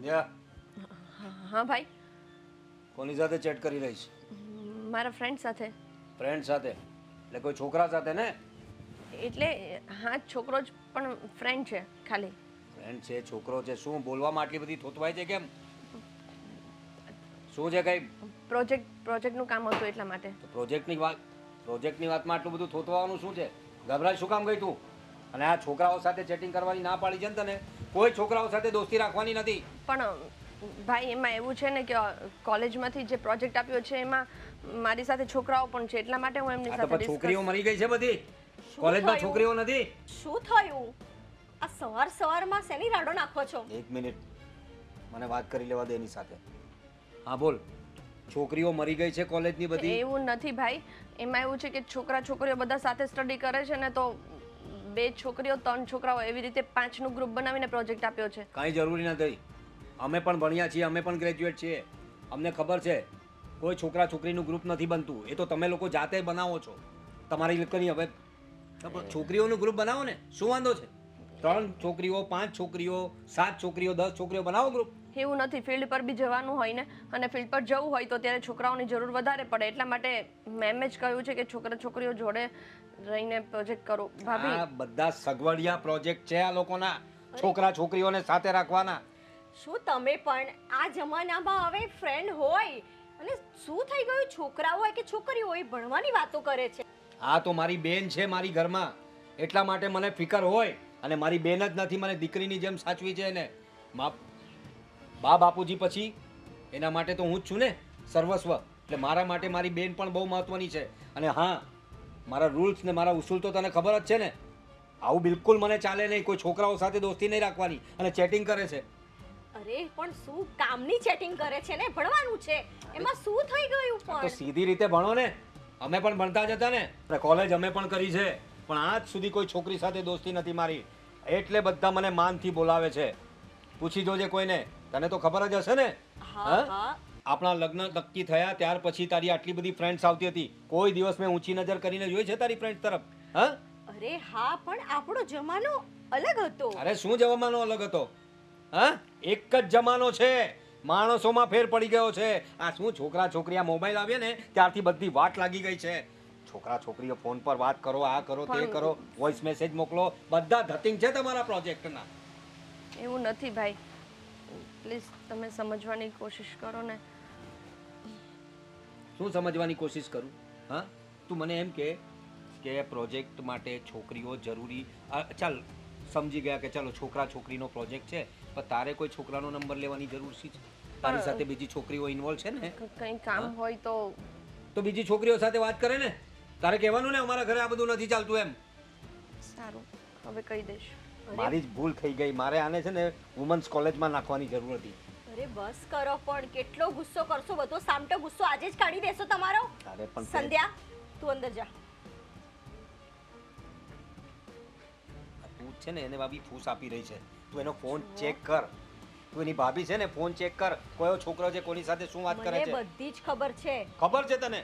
સંધ્યા હા ભાઈ, કોની સાથે ચેટ કરી રહી છે? મારા ફ્રેન્ડ સાથે. ફ્રેન્ડ સાથે? એટલે કોઈ છોકરા સાથે ને? એટલે હા, છોકરો જ પણ ફ્રેન્ડ છે ખાલી. ફ્રેન્ડ છે, છોકરો છે, શું બોલવામાં આટલી બધી થોતવાય છે કેમ? શું છે કઈ? પ્રોજેક્ટનું કામ હતું એટલા માટે. તો પ્રોજેક્ટની વાતમાં આટલું બધું થોતવાનું શું છે? ગભરાય શું કામ ગઈ તું? અને આ છોકરાઓ સાથે ચેટિંગ કરવાની ના પાડી છે ને તને? કોઈ છોકરાઓ સાથે દોસ્તી રાખવાની નથી. પણ ભાઈ, એમાં એવું છે ને કે કોલેજમાંથી જે પ્રોજેક્ટ આપ્યો છે એમાં મારી સાથે છોકરાઓ પણ છે, એટલા માટે હું એમની આ તો સાથે પણ છોકરીઓ મરી ગઈ છે બધી. શું કોલેજમાં થયું? છોકરીઓ નથી. શું થયું? આ સવારમાં શેની રાડો નાખો છો? એક મિનિટ, મને વાત કરી લેવા દે એની સાથે. હા બોલ, છોકરીઓ મરી ગઈ છે કોલેજની બધી? એવું નથી ભાઈ, એમાં એવું છે કે છોકરા છોકરીઓ બધા સાથે સ્ટડી કરે છે ને, તો 2 છોકરીઓ 3 છોકરાઓ એવી રીતે 5નું ગ્રુપ બનાવીને પ્રોજેક્ટ આપ્યો છે. કાંઈ જરૂરી નથી. અમે પણ ભણ્યા છીએ, અમે પણ ગ્રેજ્યુએટ છીએ, અમને ખબર છે કોઈ છોકરા છોકરીનું ગ્રુપ નથી બનતું. એ તો તમે લોકો જાતે બનાવો છો. તમારી કરી હવે છોકરીઓનું ગ્રુપ બનાવો ને, શું વાંધો છે? 3 છોકરીઓ, 5 છોકરીઓ, 7 છોકરીઓ, 10 છોકરીઓ બનાવો ગ્રુપ. એવું નથી, ફિલ્ડ પર બી જવાનું હોય ને, અને ફિલ્ડ પર જવું હોય તો ત્યારે છોકરાઓની જરૂર વધારે પડે, એટલા માટે મેમે જ કહ્યું છે કે છોકરા છોકરીઓ જોડે રહીને પ્રોજેક્ટ કરો. ભાભી, આ બધા સગવડિયા પ્રોજેક્ટ છે આ લોકોના, છોકરા છોકરીઓને સાથે રાખવાના. શું તમે પણ આ જમાનામાં હવે ફ્રેન્ડ હોય અને શું થઈ ગયું? છોકરાઓ હોય કે છોકરીઓ હોય, ભણવાની વાતો કરે છે. આ તો મારી બેન છે મારી ઘરમાં, એટલા માટે મને ફિકર હોય. અને મારી બેન જ નથી, મને દીકરીની જેમ સાચવી છે એને. બા બાપુજી પછી એના માટે તો હું જ છું ને, સર્વસ્વ. એટલે મારા માટે મારી બેન પણ બહુ મહત્વની છે. અને હા, મારા રૂલ્સ ને મારા ઉસૂલ તો તને ખબર જ છે ને. આવું બિલકુલ મને ચાલે નહીં. કોઈ છોકરાઓ સાથે દોસ્તી નહીં રાખવાની. અને ચેટિંગ કરે છે. અરે પણ શું કામની ચેટિંગ કરે છે ને? ભણવાનું છે, એમાં શું થઈ ગયું? તો પણ સીધી રીતે ભણો ને. અમે પણ ભણતા જ હતા ને, અને કોલેજ અમે પણ કરી છે, પણ આજ સુધી કોઈ છોકરી સાથે દોસ્તી નથી મારી. એટલે બધા મને માનથી બોલાવે છે. પૂછી જોજે કોઈને, તને તો ખબર જ હશે ને. હા હા, આપણા લગ્ન નક્કી થયા ત્યાર પછી તારી આટલી બધી ફ્રેન્ડ્સ આવતી હતી. કોઈ દિવસ મેં ઊંચી નજર કરીને જોઈ છે તારી ફ્રેન્ડ તરફ? હા? અરે હા, પણ આપણો જમાનો અલગ હતો. અરે શું જમાનો અલગ હતો? હા, એક જ જમાનો છે. માણસોમાં ફેર પડી ગયો છે. આ શું છોકરા છોકરી આ મોબાઈલ આવ્યા ને ત્યારથી બધી વાટ લાગી ગઈ છે. છોકરા છોકરીઓ ફોન પર વાત કરો, આ કરો, તે કરો, વોઇસ મેસેજ મોકલો, બધા ધતિંગ છે તમારા પ્રોજેક્ટના. એવું નથી ભાઈ, પ્લીઝ તમે સમજવાની કોશિશ કરો ને. શું સમજવાની કોશિશ કરું? હા, તું મને એમ કે પ્રોજેક્ટ માટે છોકરીઓ જરૂરી. ચાલ, સમજી ગયા કે ચાલો છોકરા છોકરીનો પ્રોજેક્ટ છે, પણ તારે કોઈ છોકરાનો નંબર લેવાની જરૂર શી છે? તારી સાથે બીજી છોકરીઓ ઇન્વોલ્વ છે ને. કંઈ કામ હોય તો બીજી છોકરીઓ સાથે વાત કરે ને. તારે કહેવાનું ને અમારા ઘરે આ બધું નથી ચાલતું એમ. સારું, હવે કહી દઈશ. મારી જ ભૂલ થઈ ગઈ. મારે આને છે ને વુમન્સ કોલેજમાં નાખવાની જરૂર હતી. અરે બસ કરો, પણ કેટલો ગુસ્સો કરશો? બધો સામટો ગુસ્સો આજે જ કાઢી દેશો તમારો. અરે પણ સંધ્યા, તું અંદર જા. તું છે ને એને ભાભી ફૂસ આપી રહી છે. તું એનો ફોન ચેક કર. તું એની ભાભી છે ને, ફોન ચેક કર. કયો છોકરો છે, કોની સાથે શું વાત કરે મને છે. બધી જ ખબર છે. ખબર છે તને?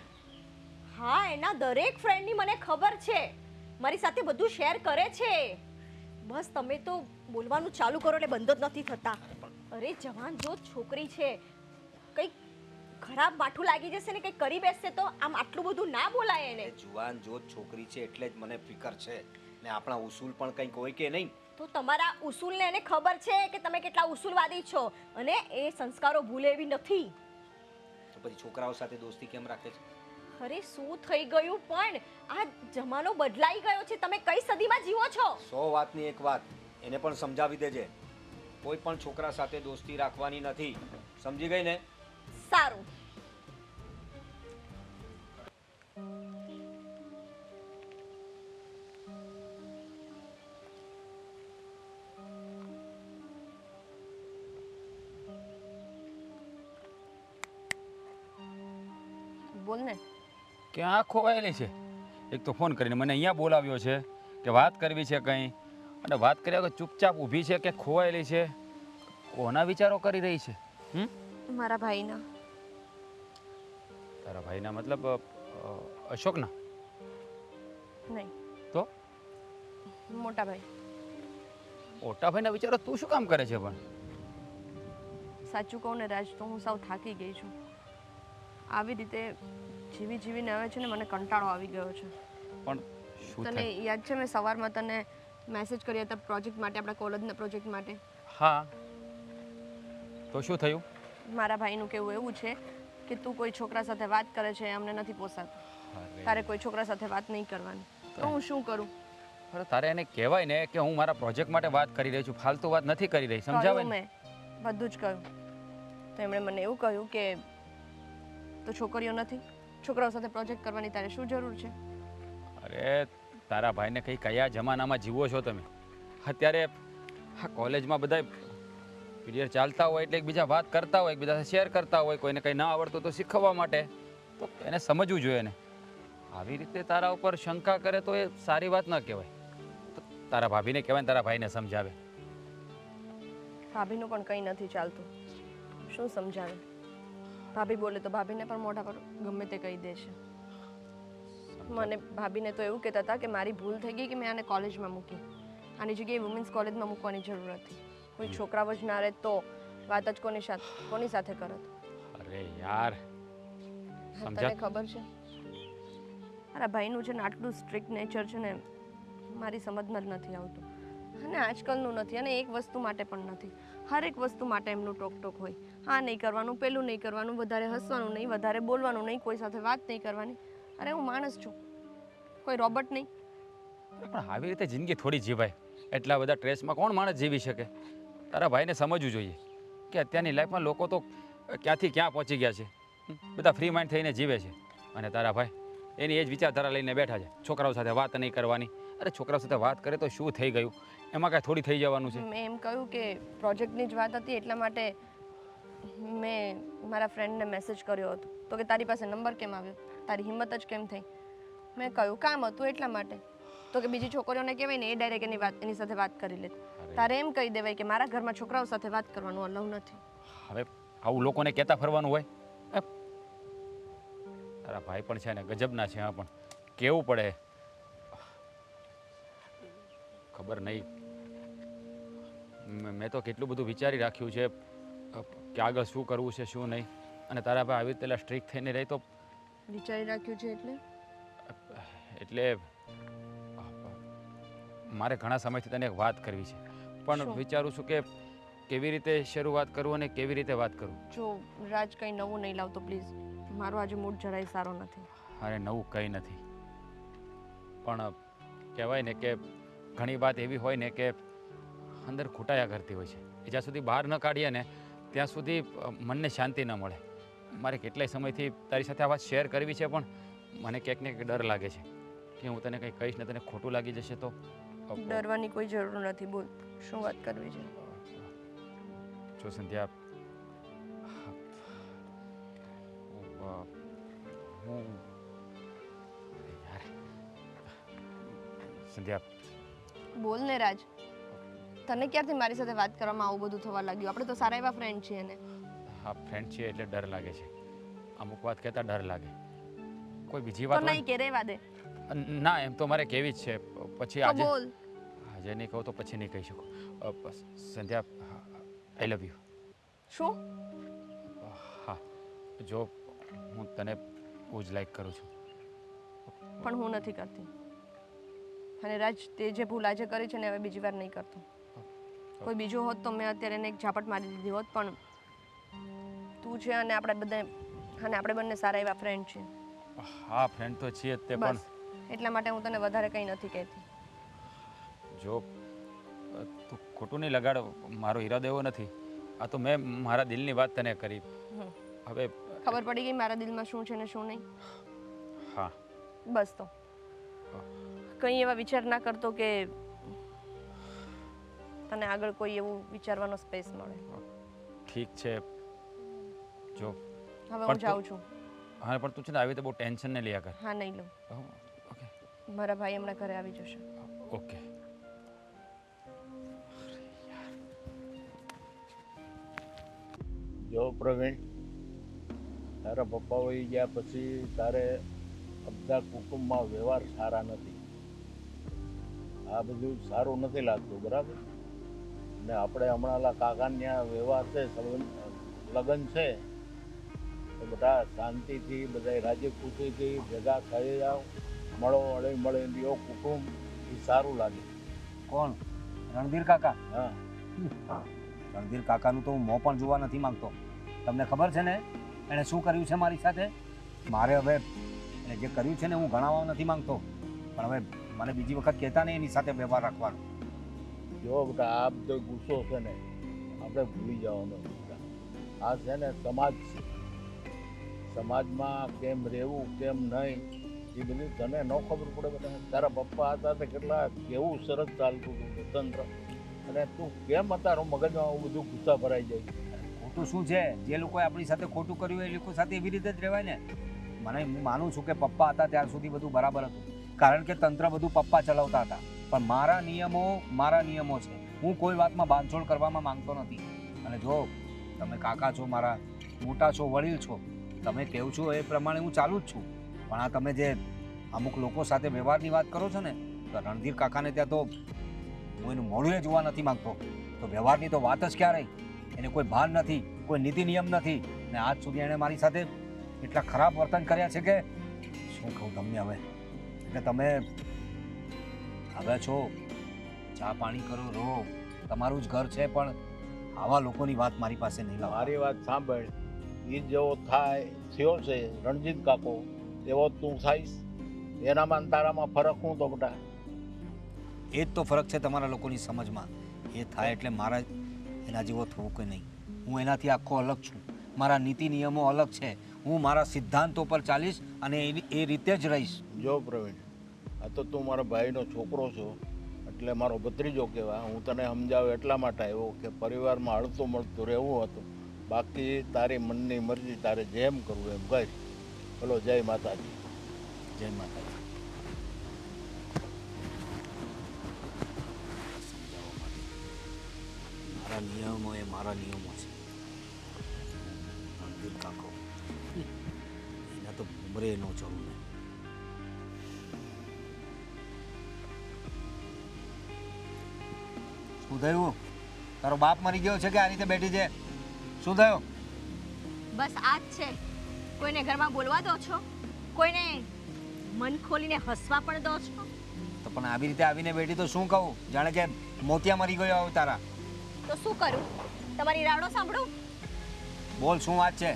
હા, એના દરેક ફ્રેન્ડની મને ખબર છે. મારી સાથે બધું શેર કરે છે. બસ તમે તો બોલવાનું ચાલુ કરો એટલે બંધ જ નથી થતા. અરે જવાન જો છોકરી છે, કંઈક ખરાબ માઠું લાગી જશે ને કંઈક કરી બેસશે તો આમ આટલું બધું ના બોલાય એને. જુવાન જોત છોકરી છે એટલે જ મને ફિકર છે. ને આપણા ઉસૂલ પણ કંઈક હોય કે નહીં. તો તમારા ઉસૂલને એને ખબર છે કે તમે કેટલા ઉસૂલવાદી છો, અને એ સંસ્કારો ભૂલે એવી નથી. તો પછી છોકરાઓ સાથે દોસ્તી કેમ રાખે છે? અરે શું થઈ ગયું? પણ આ જમાનો બદલાઈ ગયો છે. તમે કઈ સદીમાં જીવો છો? 100 વાતની એક વાત એને પણ સમજાવી દેજે. કોઈ પણ છોકરા સાથે દોસ્તી રાખવાની નથી. સમજી ગઈ ને? સારું. બોલ ને. ક્યાં ખોવાયેલી છે? એક તો ફોન કરીને મને અહીંયા બોલાવ્યો છે કે વાત કરવી છે કંઈ, અને વાત કર્યા વગર ચૂપચાપ ઊભી છે કે ખોવાયેલી છે? કોના વિચારો કરી રહી છે? મારા ભાઈના. તારા ભાઈના મતલબ અશોકના? નહીં, તો મોટા ભાઈ. મોટા ભાઈના વિચારો તું શું કામ કરે છે? પણ સાચું કહું ને રાજ, તો હું સાવ થાકી ગઈ છું. આવી રીતે જીવી જીવીને આવે છે ને મને કંટાળો આવી ગયો છે. પણ શું તને થાય? યાદ છે મેં સવારમાં તને મેસેજ કર્યા હતા પ્રોજેક્ટ માટે, આપણા કોલેજના પ્રોજેક્ટ માટે? હા, તો શું થયું? મારા ભાઈનું કહેવું એવું છે કે તું કોઈ છોકરા સાથે વાત કરે છે, અમને નથી પોસાતું. તારે કોઈ છોકરા સાથે વાત નહીં કરવાની. તો હું શું કરું? અરે તારે એને કહેવાય ને કે હું મારા પ્રોજેક્ટ માટે વાત કરી રહી છું, ફાલતુ વાત નથી કરી રહી, સમજાવે કહ્યું ને? મેં બધું જ કહ્યું. તો એમણે મને એવું કહ્યું કે તો છોકરીઓ નથી, છોકરાઓ સાથે પ્રોજેક્ટ કરવાની તારે શું જરૂર છે? અરે તારા ભાઈને કઈ કયા જમાનામાં જીવો છો તમે? અત્યારે આ કોલેજમાં બધા પીરિયડ ચાલતા હોય એટલે એકબીજા વાત કરતા હોય, એકબીજા શેર કરતા હોય, કોઈને કંઈ ના આવડતું તો શીખવવા માટે. તો એને સમજવું જોઈએ ને. આવી રીતે તારા ઉપર શંકા કરે તો એ સારી વાત ન કહેવાય. તો તારા ભાભીને કહેવાય ને તારા ભાઈને સમજાવે. ભાભીનું પણ કંઈ નથી ચાલતું. શું સમજાવે? ભાભી બોલે તો ભાભીને પણ મોઢા પર ગમે તે કહી દે છે. મને ભાભીને તો એવું કહેતા હતા કે મારી ભૂલ થઈ ગઈ કે મેં આને કોલેજમાં મૂકી. આની જગ્યાએ વુમેન્સ કોલેજમાં મૂકવાની જરૂર હતી. કોઈ છોકરાઓ જ ના રહે તો વાત જ કોની સાથે કરત? અરે યાર સમજા. તને ખબર છે મારા ભાઈનું છે ને આટલું સ્ટ્રિક્ટ નેચર છે ને મારી સમજમાં જ નથી આવતું. અને આજકાલનું નથી, અને એક વસ્તુ માટે પણ નથી. હરેક વસ્તુ માટે એમનું ટોક હોય. હા નહીં કરવાનું, પેલું નહીં કરવાનું, વધારે હસવાનું નહીં, વધારે બોલવાનું નહીં, કોઈ સાથે વાત નહીં કરવાની. અરે હું માણસ છું, કોઈ રોબોટ નહીં. પણ આવી રીતે જિંદગી થોડી જીવાય? એટલા બધા સ્ટ્રેસમાં કોણ માણસ જીવી શકે? તારા ભાઈને સમજવું જોઈએ કે અત્યારની લાઈફમાં લોકો તો ક્યાંથી ક્યાં પહોંચી ગયા છે. બધા ફ્રી માઇન્ડ થઈને જીવે છે. અને તારા ભાઈ એની એ જ વિચારધારા લઈને બેઠા છે, છોકરાઓ સાથે વાત નહીં કરવાની. અરે છોકરાઓ સાથે વાત કરે તો શું થઈ ગયું? એમાં કાંઈ થોડી થઈ જવાનું છે. મેં એમ કહ્યું કે પ્રોજેક્ટની જ વાત હતી એટલા માટે મેં મારા ફ્રેન્ડને મેસેજ કર્યો હતો. તો કે તારી પાસે નંબર કેમ આવ્યો? તારી હિંમત જ કેમ થઈ? મેં કહ્યું કામ હતું એટલા માટે. તો કે બીજી છોકરીઓને કહેવાય ને એ ડાયરેક્ટ એની સાથે વાત કરી લે. તારે એમ કહી દેવાય કે મારા ઘરમાં છોકરાઓ સાથે વાત કરવાનું અલાઉ નથી. હવે આવું લોકોને કહેતા ફરવાનું હોય? તારા ભાઈ પણ છે ને ગજબના છે. હા, પણ કેવું પડે ખબર નહીં. મેં તો કેટલું બધું વિચારી રાખ્યું છે કે આગળ શું કરવું છે શું નહીં. અને તારા ભાઈ આવી રીતે સ્ટ્રિક્ટ થઈને રહી તો વિચારી રાખ્યું છે એટલે મારે ઘણા સમયથી તને એક વાત કરવી છે, પણ શું? વિચારું છું કે કેવી રીતે શરૂઆત કરું અને કેવી રીતે વાત કરું. જો રાજ કંઈ નવું નહીં લાવતો પ્લીઝ. મારો આજે મૂડ જરાય સારો નથી. અરે નવું કંઈ નથી, પણ કહેવાય ને કે ઘણી વાત એવી હોય ને કે અંદર ખૂટાયા કરતી હોય છે. એ જ્યાં સુધી બહાર ન કાઢીએ ને ત્યાં સુધી મનને શાંતિ ન મળે. મારે કેટલાય સમયથી તારી સાથે આ વાત શેર કરવી છે, પણ મને ક્યાંક ને ક્યાંક ડર લાગે છે કે હું તને કંઈ કહીશ ને તને ખોટું લાગી જશે તો. ડરવાની કોઈ જરૂર નથી. બોલ શું વાત કરવી છે? જો સંધ્યા, હું યાર સંધ્યા, બોલ ને રાજ. તને ક્યારથી મારી સાથે વાત કરવામાં આવું બધું થવા લાગ્યું? આપણે તો સારા એવા ફ્રેન્ડ છીએ ને. હા ફ્રેન્ડ છીએ એટલે ડર લાગે છે. અમુક વાત કહેતા ડર લાગે. કોઈ બીજી તો વાત નહીં કે રહેવા દે. ના, એમ તો મારે કહેવી જ છે. પછી તો આજે બોલ. આજે નહીં કહું તો પછી નહીં કહી શકું. સંધ્યા, આઈ લવ યુ. શું? હા, જો હું તને બહુ જ લાઈક કરું છું. પણ હું નથી કરતી. અને રાજ, તે જે ભૂલ આજે કરી છે ને હવે બીજી વાર નહીં કરતો. કોઈ બીજો હોત તો મેં અત્યારે એને એક ઝાપટ મારી દીધી હોત, પણ તું છે અને આપણે બંને સારા એવા ફ્રેન્ડ છીએ. હા ફ્રેન્ડ તો છીએ જ તે, પણ બસ એટલા માટે હું તને વધારે કંઈ નથી કહેતી. જો તું ખોટું નહીં લગાડ, મારો ઈરાદો એવો નથી. આ તો મેં મારા દિલની વાત તને કરી. હવે ખબર પડી ગઈ મારા દિલમાં શું છે ને શું નહીં? હા બસ તો કંઈ એવા વિચાર ના કરતો કે તને આગળ કોઈ એવું વિચારવાનો સ્પેસ મળે. ઠીક છે. જો હવે પણ હું જાઉં છું. હા, પણ તું છે ને આવી રીતે બહુ ટેન્શન ને લ્યા કર. હા નહીં લઉં. ઓકે મારા ભાઈ હમણાં ઘરે આવી જશે. ઓકે. જો પ્રવીણ, તારા પપ્પા વહી ગયા પછી તારે બધા કુટુંબમાં વ્યવહાર સારા નથી. આ બધું સારું નથી લાગતું, બરાબર? ને આપણે હમણાં કાકાને ત્યાં વ્યવહાર છે, સંબંધ લગ્ન છે તો બધા શાંતિથી બધા રાજી ખુશીથી ભેગા થઈ જાઓ, મળો હળી મળે લ્યો કુટુંબ, એ સારું લાગે. કોણ? રણધીર કાકા? હા, રણધીર કાકાનું તો હું મોં પણ જોવા નથી માંગતો. તમને ખબર છે ને એણે શું કર્યું છે મારી સાથે? મારે હવે એને જે કર્યું છે ને હું ગણાવવા નથી માંગતો, પણ હવે મને બીજી વખત કહેતા નહીં એની સાથે વ્યવહાર રાખવાનો. જો બેટા આ બધો ગુસ્સો છે ને આપણે ભૂલી જવાનો બેટા. આ છે ને સમાજ છે, સમાજમાં કેમ રહેવું કેમ નહીં એ બધું તને ન ખબર પડે બેટા. તારા પપ્પા હતા તે કેટલા કેવું સરસ ચાલતું હતું તંત્ર, અને તું કેમ તારું મગજમાં આવું બધું ગુસ્સા ભરાઈ જાય? ખોટું શું છે? જે લોકોએ આપણી સાથે ખોટું કર્યું એ લોકો સાથે એવી રીતે જ રહેવાય ને. હું માનું છું કે પપ્પા હતા ત્યાર સુધી બધું બરાબર હતું, કારણ કે તંત્ર બધું પપ્પા ચલાવતા હતા. પણ મારા નિયમો છે. હું કોઈ વાતમાં બાંધછોડ કરવામાં માંગતો નથી. અને જો તમે કાકા છો, મારા મોટા છો, વડીલ છો, તમે કહો છો એ પ્રમાણે હું ચાલુ જ છું. પણ આ તમે જે અમુક લોકો સાથે વ્યવહારની વાત કરો છો ને, તો રણધીર કાકાને ત્યાં તો હું એનું મોઢું જોવા નથી માંગતો. તો વ્યવહારની તો વાત જ ક્યાં રહી? એને કોઈ ભાન નથી, કોઈ નીતિ નિયમ નથી, અને આજ સુધી એણે મારી સાથે એટલા ખરાબ વર્તન કર્યા છે કે શું કહું તમને હવે. એટલે તમે હવે છો, ચા પાણી કરો, રહો, તમારું જ ઘર છે, પણ આવા લોકોની વાત મારી પાસે નહીં લાવો. મારી વાત સાંભળ, એ જેવો થયો છે રણજીત કાકો એવો તું થઈશ, એનામાં ને તારામાં ફરક શું તો બેટા? એ જ તો ફરક છે તમારા લોકોની સમજમાં. એ થાય એટલે મારા એના જેવો થવું કે નહીં. હું એનાથી આખો અલગ છું. મારા નીતિ નિયમો અલગ છે. હું મારા સિદ્ધાંતો પર ચાલીશ અને એ રીતે જ રહીશ. જો પ્રવીણ, આ તો તું મારા ભાઈનો છોકરો છો એટલે મારો ભત્રીજો કહેવા. હું તને સમજાવું એટલા માટે આવ્યો કે પરિવારમાં હળતું મળતું રહેવું હતું. બાકી તારી મનની મરજી, તારે જેમ કરવું એમ કર. બોલો જય માતાજી. જય માતાજી. મારા નિયમો એ મારા નિયમો છે. રણધીર કાકો એના તો ઉમરે નો ચડું ને. શું થયું? તારો બાપ મરી ગયો છે કે આ રીતે બેઠી છે? શું થયું? બસ આ જ છે. કોઈને ઘરમાં બોલવા દો છો, કોઈને મન ખોલીને હસવા પણ દો છો. તો પણ આવી રીતે આવીને બેઠી તો શું કહું? જાણે કે મોતિયા મરી ગયો હોય તારા. તો શું કરું? તમારી રાડો સાંભળું? બોલ, શું વાત છે?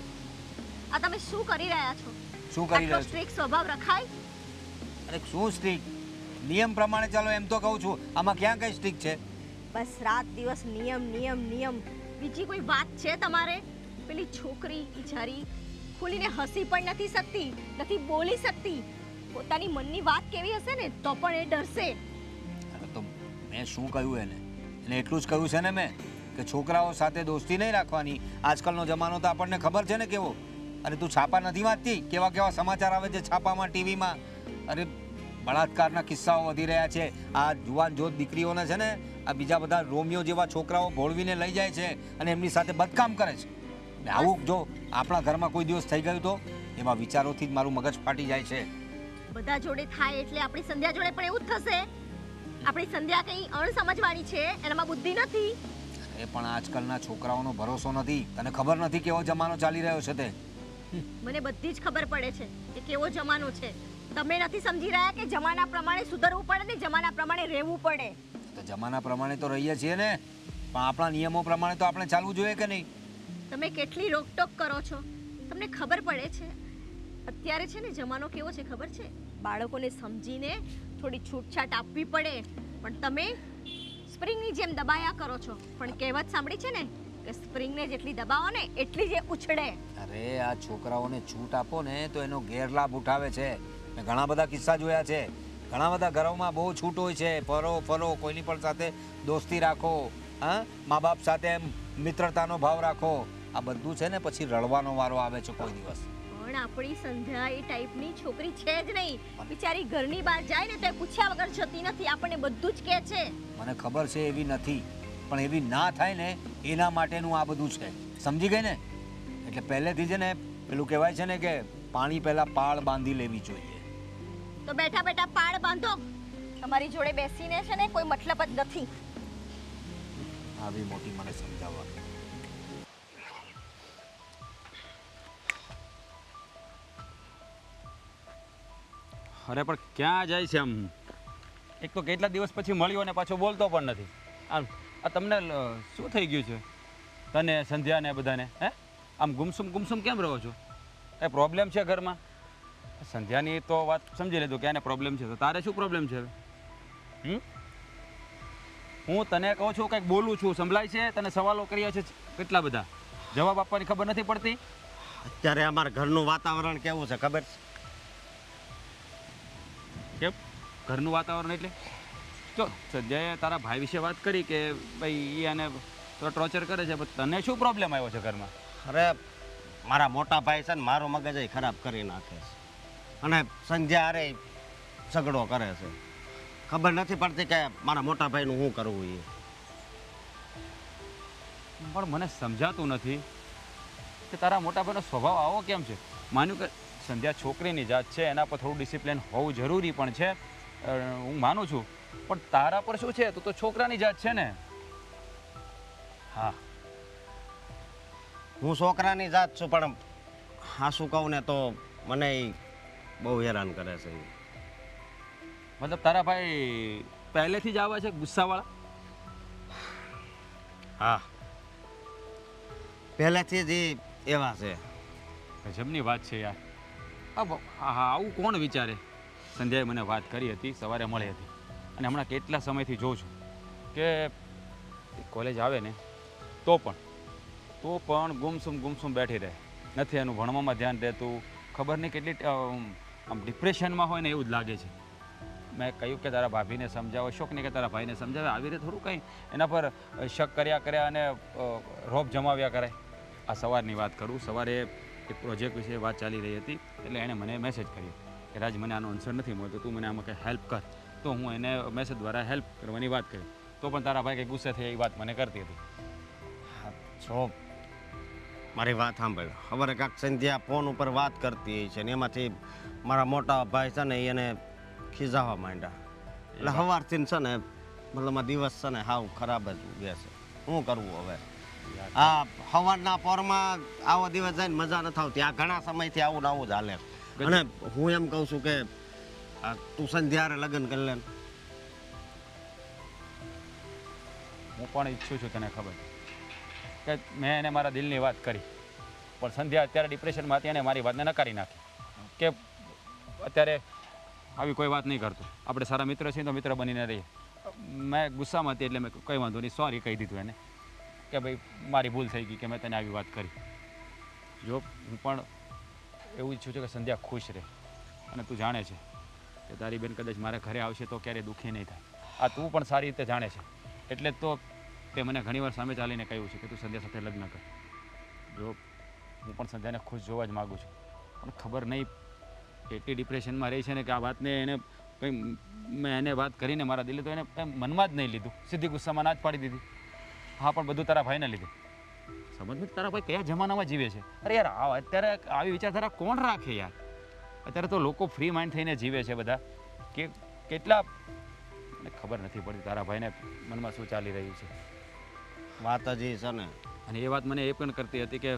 આ તમે શું કરી રહ્યા છો? શું કરી રહ્યો આટલો છું? સ્ટ્રીક સ્વભાવ રખાય? અરે શું સ્ટ્રીક? નિયમ પ્રમાણે ચાલો એમ તો કહું છું. આમાં ક્યાં કઈ સ્ટ્રીક છે? બસ રાત દિવસ નિયમ નિયમ નિયમ. બીજી કોઈ વાત છે તમારે? પેલી છોકરી બિચારી ખુલીને હસી પણ નથી શકતી, નથી બોલી શકતી. પોતાની મનની વાત કેવી હશે ને તો પણ એ ડરશે. અરે તો મેં શું કહ્યું એને એટલું જ કહ્યું છે ને મેં કે છોકરાઓ સાથે દોસ્તી નહીં રાખવાની. આજકાલનો જમાનો તો આપણને ખબર છે ને કેવો. અરે તું છાપા નથી વાંચતી? કેવા કેવા સમાચાર આવે છે છાપામાં, ટીવીમાં. અરે બળાત્કારના કિસ્સાઓ વધી રહ્યા છે. આ જુવાન જોત દીકરીઓને છે ને આ બીજા બધા રોમિયો જેવા છોકરાઓ ભોળવીને લઈ જાય છે અને એમની સાથે બદકામ કરે છે. ને આવું જો આપણા ઘરમાં કોઈ દિવસ થઈ ગયું તો એવા વિચારોથી જ મારું મગજ ફાટી જાય છે. બધા જોડે થાય એટલે આપણી સંધ્યા જોડે પણ એવું જ થશે. આપણી સંધ્યા કઈ અણસમજવાળી છે, એનામાં બુદ્ધિ નથી. એ પણ આજકાલના છોકરાઓનો ભરોસો નથી. તને ખબર નથી કેવો જમાનો ચાલી રહ્યો છે તે? મને બધી જ ખબર પડે છે કે કેવો જમાનો છે. તમે નથી સમજી રહ્યા કે જમાના પ્રમાણે સુધરવું પડે ને જમાના પ્રમાણે રહેવું પડે. તો જમાના પ્રમાણે તો રહીએ છીએ ને, પણ આપણા નિયમો પ્રમાણે તો આપણે ચાલવું જોઈએ કે નહીં? તમે કેટલી રોકટોક કરો છો? તમને ખબર પડે છે અત્યારે છે ને જમાનો કેવો છે ખબર છે? બાળકોને સમજીને થોડી છૂટછાટ આપવી પડે, પણ તમે સ્પ્રિંગની જેમ દબાયા કરો છો. પણ કહેવત સાંભળી છે ને કે સ્પ્રિંગને જેટલી દબાવો ને એટલી જ ઉછળે. અરે આ છોકરાઓને છૂટ આપો ને તો એનો ગેરલાભ ઉઠાવે છે. મેં ઘણા બધા કિસ્સા જોયા છે. ઘણા બધા ઘરોમાં બહુ છૂટ હોય છે. ફરો, કોઈની પણ સાથે દોસ્તી રાખો, હા, મા બાપ સાથે મિત્રતાનો ભાવ રાખો. આ બધું છે ને પછી રડવાનો વારો આવે છે કોઈ દિવસ. પણ આપણી સંધ્યા એ ટાઈપની છોકરી છે જ નહીં. બિચારી ઘરની બહાર જાય ને તો એ પૂછ્યા વગર જતી નથી. આપણને બધું જ કહે છે. મને ખબર છે એવી નથી, પણ એવી ના થાય ને એના માટેનું આ બધું છે. સમજી ગઈ ને? એટલે પહેલેથી છે ને પેલું કહેવાય છે ને કે પાણી પહેલા પાળ બાંધી લેવી જોઈએ. તો બેઠા બેઠા પાળ બાંધો. તમારી જોડે બેસીને છે ને કોઈ મતલબ જ નથી. આવી મોટી મને સમજાવવા. અરે પણ ક્યાં જાય છે આમ? એક તો કેટલા દિવસ પછી મળ્યો અને પાછો બોલતો પણ નથી. આમ આ તમને શું થઈ ગયું છે તને, સંધ્યાને બધાને? હે આમ ગુમસુમ કેમ રહો છો? એ પ્રોબ્લેમ છે ઘરમાં? સંધ્યાની તો વાત સમજી લીધું કે એને પ્રોબ્લેમ છે, તો તારે શું પ્રોબ્લેમ છે હવે? હું તને કહું છું, કંઈક બોલું છું, સંભળાય છે? તને સવાલો કર્યા છે કેટલા બધા, જવાબ આપવાની ખબર નથી પડતી? અત્યારે અમારા ઘરનું વાતાવરણ કેવું છે ખબર છે? કેમ ઘરનું વાતાવરણ એટલે? જો સંધ્યાએ તારા ભાઈ વિશે વાત કરી કે ભાઈ એને તો ટોર્ચર કરે છે, પણ તને શું પ્રોબ્લેમ આવ્યો છે ઘરમાં? અરે મારા મોટા ભાઈ છે ને મારો મગજ ખરાબ કરી નાખે છે, અને સંધ્યા અરે ઝઘડો કરે છે. ખબર નથી પડતી કે મારા મોટા ભાઈનું શું કરવું એ. પણ મને સમજાતું નથી કે તારા મોટા ભાઈનો સ્વભાવ આવો કેમ છે. માન્યું કે સંધ્યા છોકરીની જાત છે, એના પર થોડું ડિસિપ્લિન હોવું જરૂરી પણ છે, હું માનું છું, પણ તારા પર શું છે? તું તો છોકરાની જાત છે ને. હા, હું છોકરાની જાત છું, પણ હા શું કહું ને તો મને ઈ બહુ હેરાન કરે છે. મતલબ તારા ભાઈ પહેલેથી જ આવા છે ગુસ્સાવાળા? હા, પહેલેથી જ ઈ એવા છે. ગજબની વાત છે યાર. હા, આવું કોણ વિચારે? સંધ્યાએ મને વાત કરી હતી, સવારે મળી હતી, અને હમણાં કેટલા સમયથી જોઉં છું કે કોલેજ આવે ને તો પણ ગુમસુમ બેઠી રહે, નથી એનું ભણવામાં ધ્યાન રહેતું. ખબર નહીં કેટલી આમ ડિપ્રેશનમાં હોય ને એવું જ લાગે છે. મેં કહ્યું કે તારા ભાભીને સમજાવો, શોખ નહીં કે તારા ભાઈને સમજાવે, આવી રીતે થોડું કંઈ એના પર શક કર્યા અને રોપ જમાવ્યા કરાય. આ સવારની વાત કરું, સવારે એક પ્રોજેક્ટ વિશે વાત ચાલી રહી હતી, એટલે એણે મને મેસેજ કર્યો કે રાજ મને આનો આન્સર નથી મળતો, તું મને આમાં કંઈ હેલ્પ કર. તો હું એને મેસેજ દ્વારા હેલ્પ કરવાની વાત કરી, તો પણ તારા ભાઈ કંઈ ગુસ્સે થઈ એ વાત મને કરતી હતી. છો મારી વાત સાંભળ. ખબર કાંક સંધ્યા ફોન ઉપર વાત કરતી હોય છે ને એમાંથી મારા મોટા ભાઈ છે ને એને ખીજાવા માંડ્યા. એટલે સવારથી છે ને મતલબ દિવસ છે ને હાવ ખરાબ જ ગયા છે. શું કરવું હવે? આ સવારના પોરમાં આવો દિવસ જાય ને મજા નથી આવતી. આ ઘણા સમયથી આવું ને આવું જ હાલે. અને હું એમ કહું છું કે તું સંધ્યારે લગ્ન કરી લે. હું પણ ઈચ્છું છું, તને ખબર કે મેં એને મારા દિલની વાત કરી, પણ સંધ્યા અત્યારે ડિપ્રેશનમાં હતી અને મારી વાતને નકારી નાખી કે અત્યારે આવી કોઈ વાત નહીં કરતો, આપણે સારા મિત્ર છીએ તો મિત્ર બનીને રહીએ. મેં ગુસ્સામાં હતી એટલે મેં કંઈ વાંધો નહીં, સોરી કહી દીધું એને કે ભાઈ મારી ભૂલ થઈ ગઈ કે મેં તને આવી વાત કરી. જો હું પણ એવું ઈચ્છું છું કે સંધ્યા ખુશ રહે, અને તું જાણે છે કે તારી બેન કદાચ મારા ઘરે આવશે તો ક્યારેય દુઃખી નહીં થાય. આ તું પણ સારી રીતે જાણે છે, એટલે તો તે મને ઘણીવાર સામે ચાલીને કહ્યું છે કે તું સંધ્યા સાથે લગ્ન કર. જો હું પણ સંધ્યાને ખુશ જોવા જ માગું છું, પણ ખબર નહીં એટલી ડિપ્રેશનમાં રહી છે ને કે આ વાતને એને કંઈ મેં એને વાત કરીને મારા દિલે તો એને મનમાં જ નહીં લીધું, સીધી ગુસ્સામાં ના જ પાડી દીધી. હા, પણ બધું તારા ભાઈને લીધે. સમજ નથી તારા ભાઈ કયા જમાનામાં જીવે છે? અરે યાર, અત્યારે આવી વિચારધારા કોણ રાખે યાર? અત્યારે તો લોકો ફ્રી માઇન્ડ થઈને જીવે છે બધા, કે કેટલા મને ખબર નથી પડતી તારા ભાઈને મનમાં શું ચાલી રહ્યું છે. વાત જ છે ને. અને એ વાત મને એ પણ કરતી હતી કે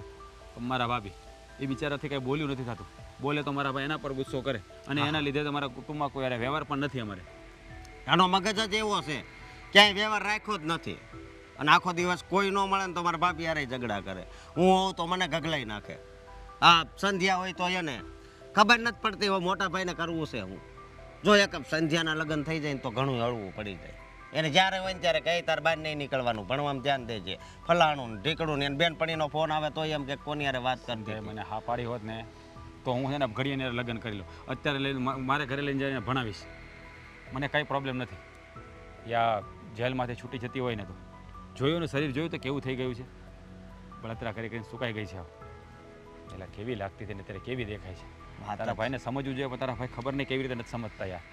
મારા ભાભી એ બિચારાથી કંઈ બોલ્યું નથી થતું, બોલે તો મારા ભાઈ એના પર ગુસ્સો કરે, અને એના લીધે તો મારા કુટુંબમાં કોઈ વ્યવહાર પણ નથી અમારે. આનો મગજ જ એવો છે, ક્યાંય વ્યવહાર રાખ્યો જ નથી, અને આખો દિવસ કોઈ ન મળે ને તો મારા બાપી યારે ઝઘડા કરે. હું હોઉં તો મને ગગલાઈ નાખે. આ સંધ્યા હોય તો એને ખબર નથી પડતી હવે મોટા ભાઈને કરવું છે હું. જો એક સંધ્યાના લગ્ન થઈ જાય ને તો ઘણું હળવું પડી જાય. એને જ્યારે હોય ને ત્યારે કહે તાર બહાર નહીં નીકળવાનું, ભણવામાં ધ્યાન દેજે, ફલાણું ને ઢીકડું ને. એને બેનપણીનો ફોન આવે તો એમ કે કોની યારે વાત કરતી. મને હા પાડી હોત ને તો હું એને ઘડીને લગ્ન કરી લઉં. અત્યારે લઈને મારે ઘરે લઈને જઈને ભણાવીશ, મને કાંઈ પ્રોબ્લેમ નથી. યા જેલમાંથી છૂટી જતી હોય ને તો જોયું ને, શરીર જોયું તો કેવું થઈ ગયું છે, બળતરા કરી કરીને સુકાઈ ગઈ છે. એટલે કેવી લાગતી હતી ને અત્યારે કેવી દેખાય છે. તારા ભાઈને સમજવું જોઈએ, પણ તારા ભાઈ ખબર નહીં કેવી રીતે નથી સમજતા યાર.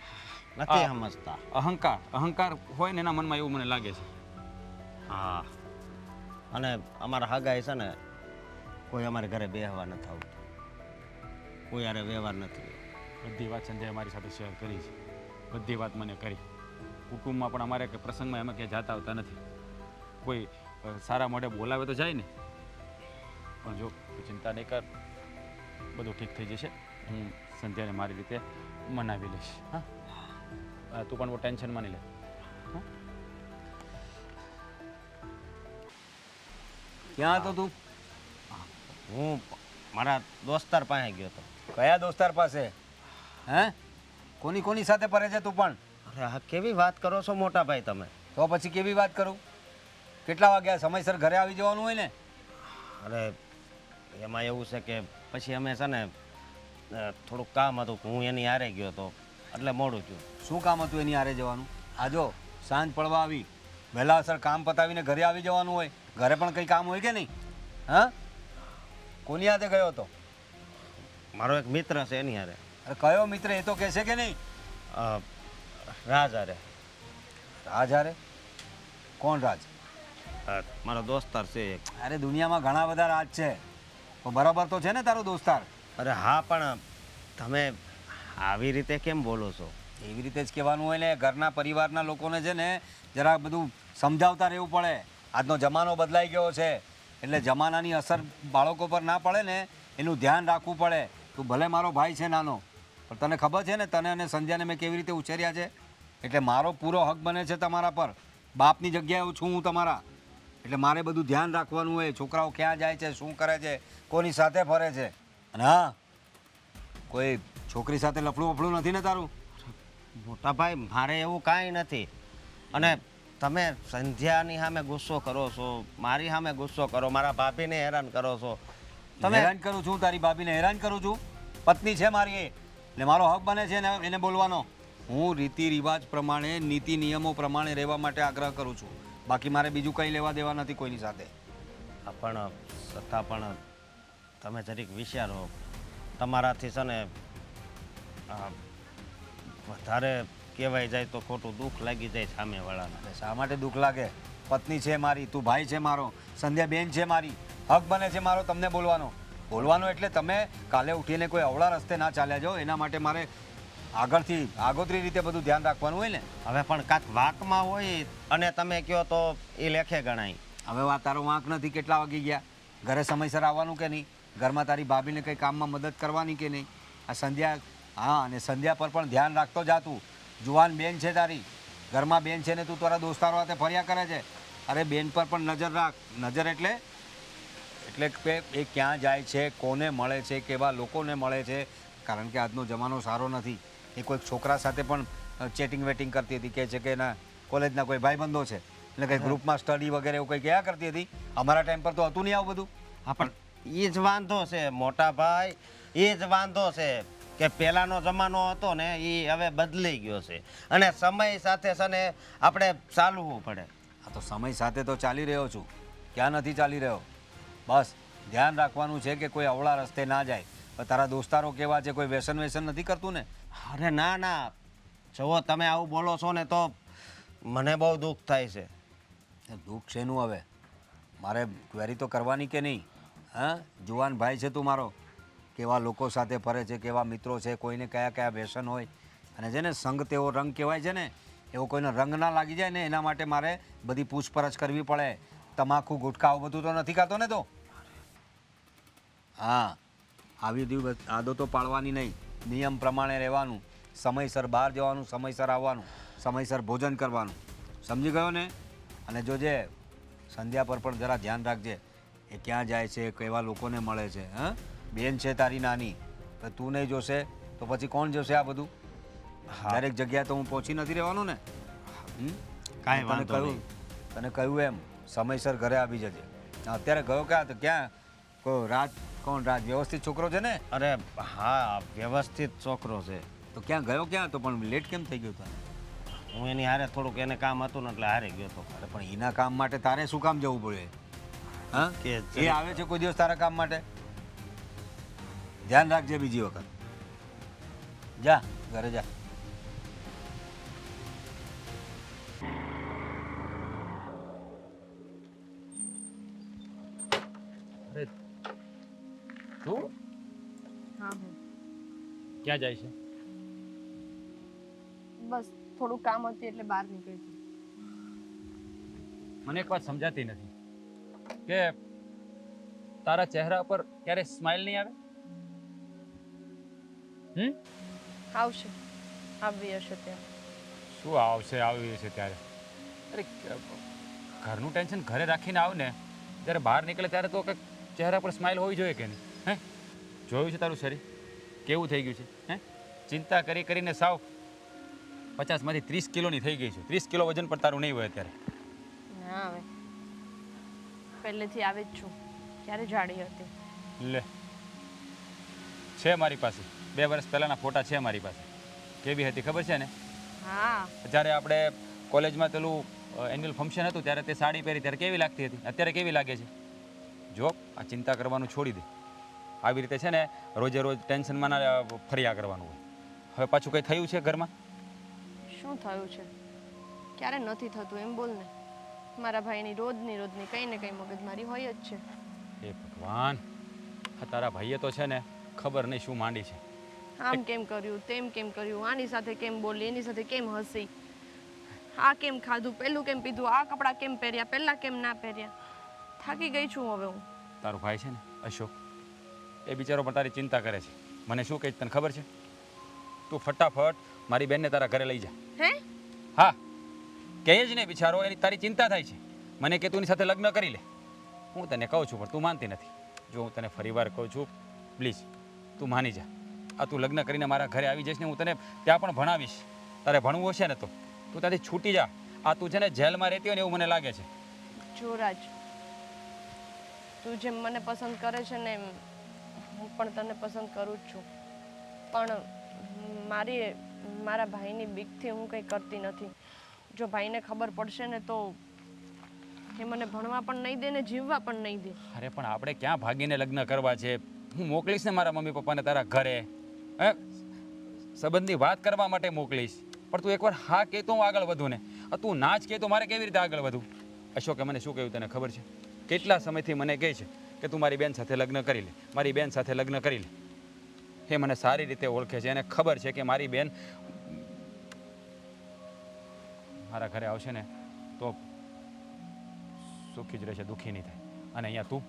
નથી સમજતા. અહંકાર હોય ને એના મનમાં એવું મને લાગે છે. હા, અને અમારા હગાઈ છે ને કોઈ અમારે ઘરે બેહવા નથી આવતું, કોઈ યારે વ્યવહાર નથી. બધી વાત સંધ્યાએ મારી સાથે શેર કરી છે, બધી વાત મને કરી. કુટુંબમાં પણ અમારે કે પ્રસંગમાં એમાં ક્યાંય જાતા આવતા નથી. કોઈ સારા મોઢે બોલાવે તો જાય ને, પણ જો તું ચિંતા નહીં કર, બધું ઠીક થઈ જશે. હું સંધ્યાને મારી રીતે મનાવી લઈશ. હા તું પણ બહુ ટેન્શનમાં નહીં લે. ક્યાં હતો તું? હું મારા દોસ્તાર પાસે ગયો હતો. કયા દોસ્તાર પાસે? હે? કોની કોની સાથે ફરે છે તું પણ? અરે આ કેવી વાત કરો છો મોટા ભાઈ તમે? તો પછી કેવી વાત કરું? કેટલા વાગ્યા? સમયસર ઘરે આવી જવાનું હોય ને. અરે એમાં એવું છે કે પછી અમે છે ને થોડુંક કામ હતું હું એની હારે ગયો હતો એટલે મોડું થયું. શું કામ હતું એની હારે જવાનું? આ જો સાંજ પડવા આવી, વહેલાસર કામ પતાવીને ઘરે આવી જવાનું હોય. ઘરે પણ કંઈ કામ હોય કે નહીં? હા, કોની હાથે ગયો હતો? મારો એક મિત્ર છે એની હારે. અરે કયો મિત્ર? એ તો કહેશે કે નહીં? રાજ હારે. રાજ હારે? કોણ રાજ? મારો દોસ્તાર છે એક. અરે દુનિયામાં ઘણા બધા રાજ છે, તો બરાબર તો છે ને તારો દોસ્તાર? અરે હા, પણ તમે આવી રીતે કેમ બોલો છો? એવી રીતે જ કહેવાનું હોય ને. ઘરના પરિવારના લોકોને છે ને જરા બધું સમજાવતા રહેવું પડે. આજનો જમાનો બદલાઈ ગયો છે એટલે જમાનાની અસર બાળકો પર ના પડે ને એનું ધ્યાન રાખવું પડે. તું ભલે મારો ભાઈ છે નાનો, પણ તને ખબર છે ને તને અને સંધ્યાને મેં કેવી રીતે ઉછેર્યા છે. એટલે મારો પૂરો હક બને છે તમારા પર. બાપની જગ્યાએ છું હું તમારા, એટલે મારે બધું ધ્યાન રાખવાનું હોય. છોકરાઓ ક્યાં જાય છે, શું કરે છે, કોની સાથે ફરે છે. અને હા, કોઈ છોકરી સાથે લફડું વફડું નથી ને તારું? મોટા ભાઈ મારે એવું કાંઈ નથી. અને તમે સંધ્યાની સામે ગુસ્સો કરો છો, મારી સામે ગુસ્સો કરો, મારા ભાભીને હેરાન કરો છો. તમે હેરાન કરું છું? તારી ભાભીને હેરાન કરું છું? પત્ની છે મારી એ, એટલે મારો હક બને છે ને એને બોલવાનો. હું રીતિ રિવાજ પ્રમાણે, નીતિ નિયમો પ્રમાણે રહેવા માટે આગ્રહ કરું છું. બાકી મારે બીજું કંઈ લેવા દેવા નથી કોઈની સાથે. પણ છતાં પણ તમે જરીક વિચારો, તમારાથી છે ને વધારે કહેવાય જાય તો ખોટું દુઃખ લાગી જાય સામેવાળાને. એટલે શા માટે દુઃખ લાગે? પત્ની છે મારી, તું ભાઈ છે મારો, સંધ્યા બેન છે મારી. હક બને છે મારો તમને બોલવાનો. બોલવાનો એટલે તમે કાલે ઉઠીને કોઈ અવળા રસ્તે ના ચાલ્યા જાઓ, એના માટે મારે આગળથી આગોતરી રીતે બધું ધ્યાન રાખવાનું હોય ને. હવે પણ કાંક વાંકમાં હોય અને તમે કહો તો એ લેખે ગણાય. હવે વાત તારો વાંક નથી. કેટલા વાગી ગયા? ઘરે સમયસર આવવાનું કે નહીં? ઘરમાં તારી ભાભીને કંઈ કામમાં મદદ કરવાની કે નહીં? આ સંધ્યા, હા, અને સંધ્યા પર પણ ધ્યાન રાખતો જા તું. જુવાન બેન છે તારી, ઘરમાં બેન છે ને તું તારા દોસ્તારો સાથે ફર્યા કરે છે. અરે બેન પર પણ નજર રાખ. નજર એટલે કે એ ક્યાં જાય છે, કોને મળે છે, કેવા લોકોને મળે છે. કારણ કે આજનો જમાનો સારો નથી. એ કોઈક છોકરા સાથે પણ ચેટિંગ વેટિંગ કરતી હતી. કહે છે કે એના કોલેજના કોઈ ભાઈબંધો છે એટલે કંઈ ગ્રુપમાં સ્ટડી વગેરે એવું કંઈ કયા કરતી હતી. અમારા ટાઈમ પર તો હતું નહીં આવું બધું. હા, પણ એ જ વાંધો છે મોટા ભાઈ, એ જ વાંધો છે કે પહેલાંનો જમાનો હતો ને એ હવે બદલાઈ ગયો છે અને સમય સાથે છે ને આપણે ચાલવું પડે. આ તો સમય સાથે તો ચાલી રહ્યો છું, ક્યાં નથી ચાલી રહ્યો. બસ ધ્યાન રાખવાનું છે કે કોઈ અવળા રસ્તે ના જાય. પણ તારા દોસ્તારો કેવા છે? કોઈ વ્યસન નથી કરતું ને? અરે ના ના, જુઓ તમે આવું બોલો છો ને તો મને બહુ દુઃખ થાય છે. દુઃખ શેનું? હવે મારે ક્વેરી તો કરવાની કે નહીં? હા, જુવાન ભાઈ છે તું મારો. કેવા લોકો સાથે ફરે છે, કેવા મિત્રો છે, કોઈને કયા કયા વ્યસન હોય. અને છે ને સંગ તેવો રંગ કહેવાય છે ને, એવો કોઈનો રંગ ના લાગી જાય ને એના માટે મારે બધી પૂછપરછ કરવી પડે. તમાકુ ગુટખા આવું બધું તો નથી ખાતો ને તો? હા, આવી બધી આદતો પાળવાની નહીં. નિયમ પ્રમાણે રહેવાનું, સમયસર બહાર જવાનું, સમયસર આવવાનું, સમયસર ભોજન કરવાનું. સમજી ગયો ને? અને જોજે સંધ્યા પર પણ જરા ધ્યાન રાખજે. એ ક્યાં જાય છે, કેવા લોકોને મળે છે. હા, બેન છે તારી નાની, તો તું નહીં જોશે તો પછી કોણ જોશે આ બધું? દરેક જગ્યાએ તો હું પહોંચી નથી રહેવાનું ને. કાંઈ વાંધો નહીં. તને કહ્યું એમ સમયસર ઘરે આવી જજે. અત્યારે ગયો ક્યાં? તો ક્યાં રાજ? કોણ રાજ? વ્યવસ્થિત છોકરો છે ને? અરે હા, વ્યવસ્થિત છોકરો છે. તો ક્યાં ગયો? ક્યાં? તો પણ લેટ કેમ થઈ ગયું તને? હું એની હારે થોડુંક એને કામ હતું ને એટલે હારે ગયો હતો. અરે પણ એના કામ માટે તારે શું કામ જવું પડે? હા, કે એ આવે છે કોઈ દિવસ તારા કામ માટે? ધ્યાન રાખજે બીજી વખત. જા ઘરે જા. અરે તું હા ભાઈ, ક્યાં જાય છે? બસ થોડું કામ હતું એટલે બહાર નીકળી હતી. મને એક વાત સમજાતી નથી કે તારા ચહેરા પર ક્યારે સ્માઇલ નહીં આવે? આવશે, આવી હશે ત્યાં. શું આવશે આવી છે ત્યારે? અરે ઘરનું ટેન્શન ઘરે રાખીને આવ ને, જ્યારે બહાર નીકળે ત્યારે તો કંઈક ચહેરા પર સ્માઇલ હોવી જોઈએ કે નહીં? હે, જોયું છે તારું શરીર કેવું થઈ ગયું છે? હે, ચિંતા કરી કરીને સાવ 50માંથી 30 કિલોની થઈ ગઈ છે. 30 કિલો વજન પણ તારું નહીં હોય અત્યારે. ના આવે, પહેલેથી આવી જ છું. ક્યારે જાડી હતી? લે, છે મારી પાસે 2 વર્ષ પહેલાંના ફોટા છે મારી પાસે. કેવી હતી ખબર છે ને? હા, જ્યારે આપણે કોલેજમાં પેલું એન્યુઅલ ફંક્શન હતું ત્યારે તે સાડી પહેરી ત્યારે કેવી લાગતી હતી, અત્યારે કેવી લાગે છે? જો આ ચિંતા કરવાનું છોડી દે. આવી રીતે છે ને રોજે રોજ ટેન્શનમાં ના ફર્યા કરવાનું હોય. હવે પાછું કંઈ થયું છે ઘરમાં? શું થયું છે? ક્યારે નથી થતું એમ બોલ ને. મારા ભાઈની રોજની કંઈ ને કંઈ મગજમારી હોય જ છે. એ ભગવાન, આ તારા ભાઈએ તો છે ને ખબર નહીં શું માંડી છે. આમ કેમ કર્યું, તેમ કેમ કર્યું, આની સાથે કેમ બોલી, એની સાથે કેમ હસી, આ કેમ ખાધું, પેલું કેમ પીધું, આ કપડાં કેમ પહેર્યા, પહેલાં કેમ ના પહેર્યા. થાકી ગઈ છું હવે હું. તારો ભાઈ છે ને અશોક, એ બિચારો પણ તારી ચિંતા કરે છે. મને શું કહે તને ખબર છે? તું ફટાફટ મારી બેનને તારા ઘરે લઈ જા. હે? હા, કહે જ ને બિચારો, એની તારી ચિંતા થાય છે. મને કે તું એની સાથે લગ્ન કરી લે. હું તને કહું છું પણ તું માનતી નથી. જો હું તને ફરીવાર કહું છું, પ્લીઝ તું માની જા. આ તું લગ્ન કરીને મારા ઘરે આવી જઈશ ને, હું તને ત્યાં પણ ભણાવીશ. તારે ભણવું હશે ને તો તું ત્યાંથી છૂટી જા. આ તું છે ને જેલમાં રહેતી હોય ને એવું મને લાગે છે. જો રાજ, તું જેમ મને પસંદ કરે છે ને એમ હું પણ તને પસંદ કરું જ છું. પણ મારા ભાઈની બીકથી હું કંઈ કરતી નથી. જો ભાઈને ખબર પડશે ને તો એ મને ભણવા પણ નહીં દે ને જીવવા પણ નહીં દે. અરે પણ આપણે ક્યાં ભાગીને લગ્ન કરવા છે? હું મોકલીશ ને મારા મમ્મી પપ્પાને તારા ઘરે. હે, સંબંધની વાત કરવા માટે મોકલીશ. પણ તું એકવાર હા કહે તો હું આગળ વધું ને. તું ના જ કહે તો મારે કેવી રીતે આગળ વધવું? અશોકે મને શું કહ્યું તને ખબર છે? કેટલા સમયથી મને કહે છે કે તું મારી બેન સાથે લગ્ન કરી લે, મારી બેન સાથે લગ્ન કરી લે. એ મને સારી રીતે ઓળખે છે, એને ખબર છે કે મારી બેન મારા ઘરે આવશે ને તો સુખી જ રહેશે, દુઃખી નહીં થાય. અને અહીંયા તું,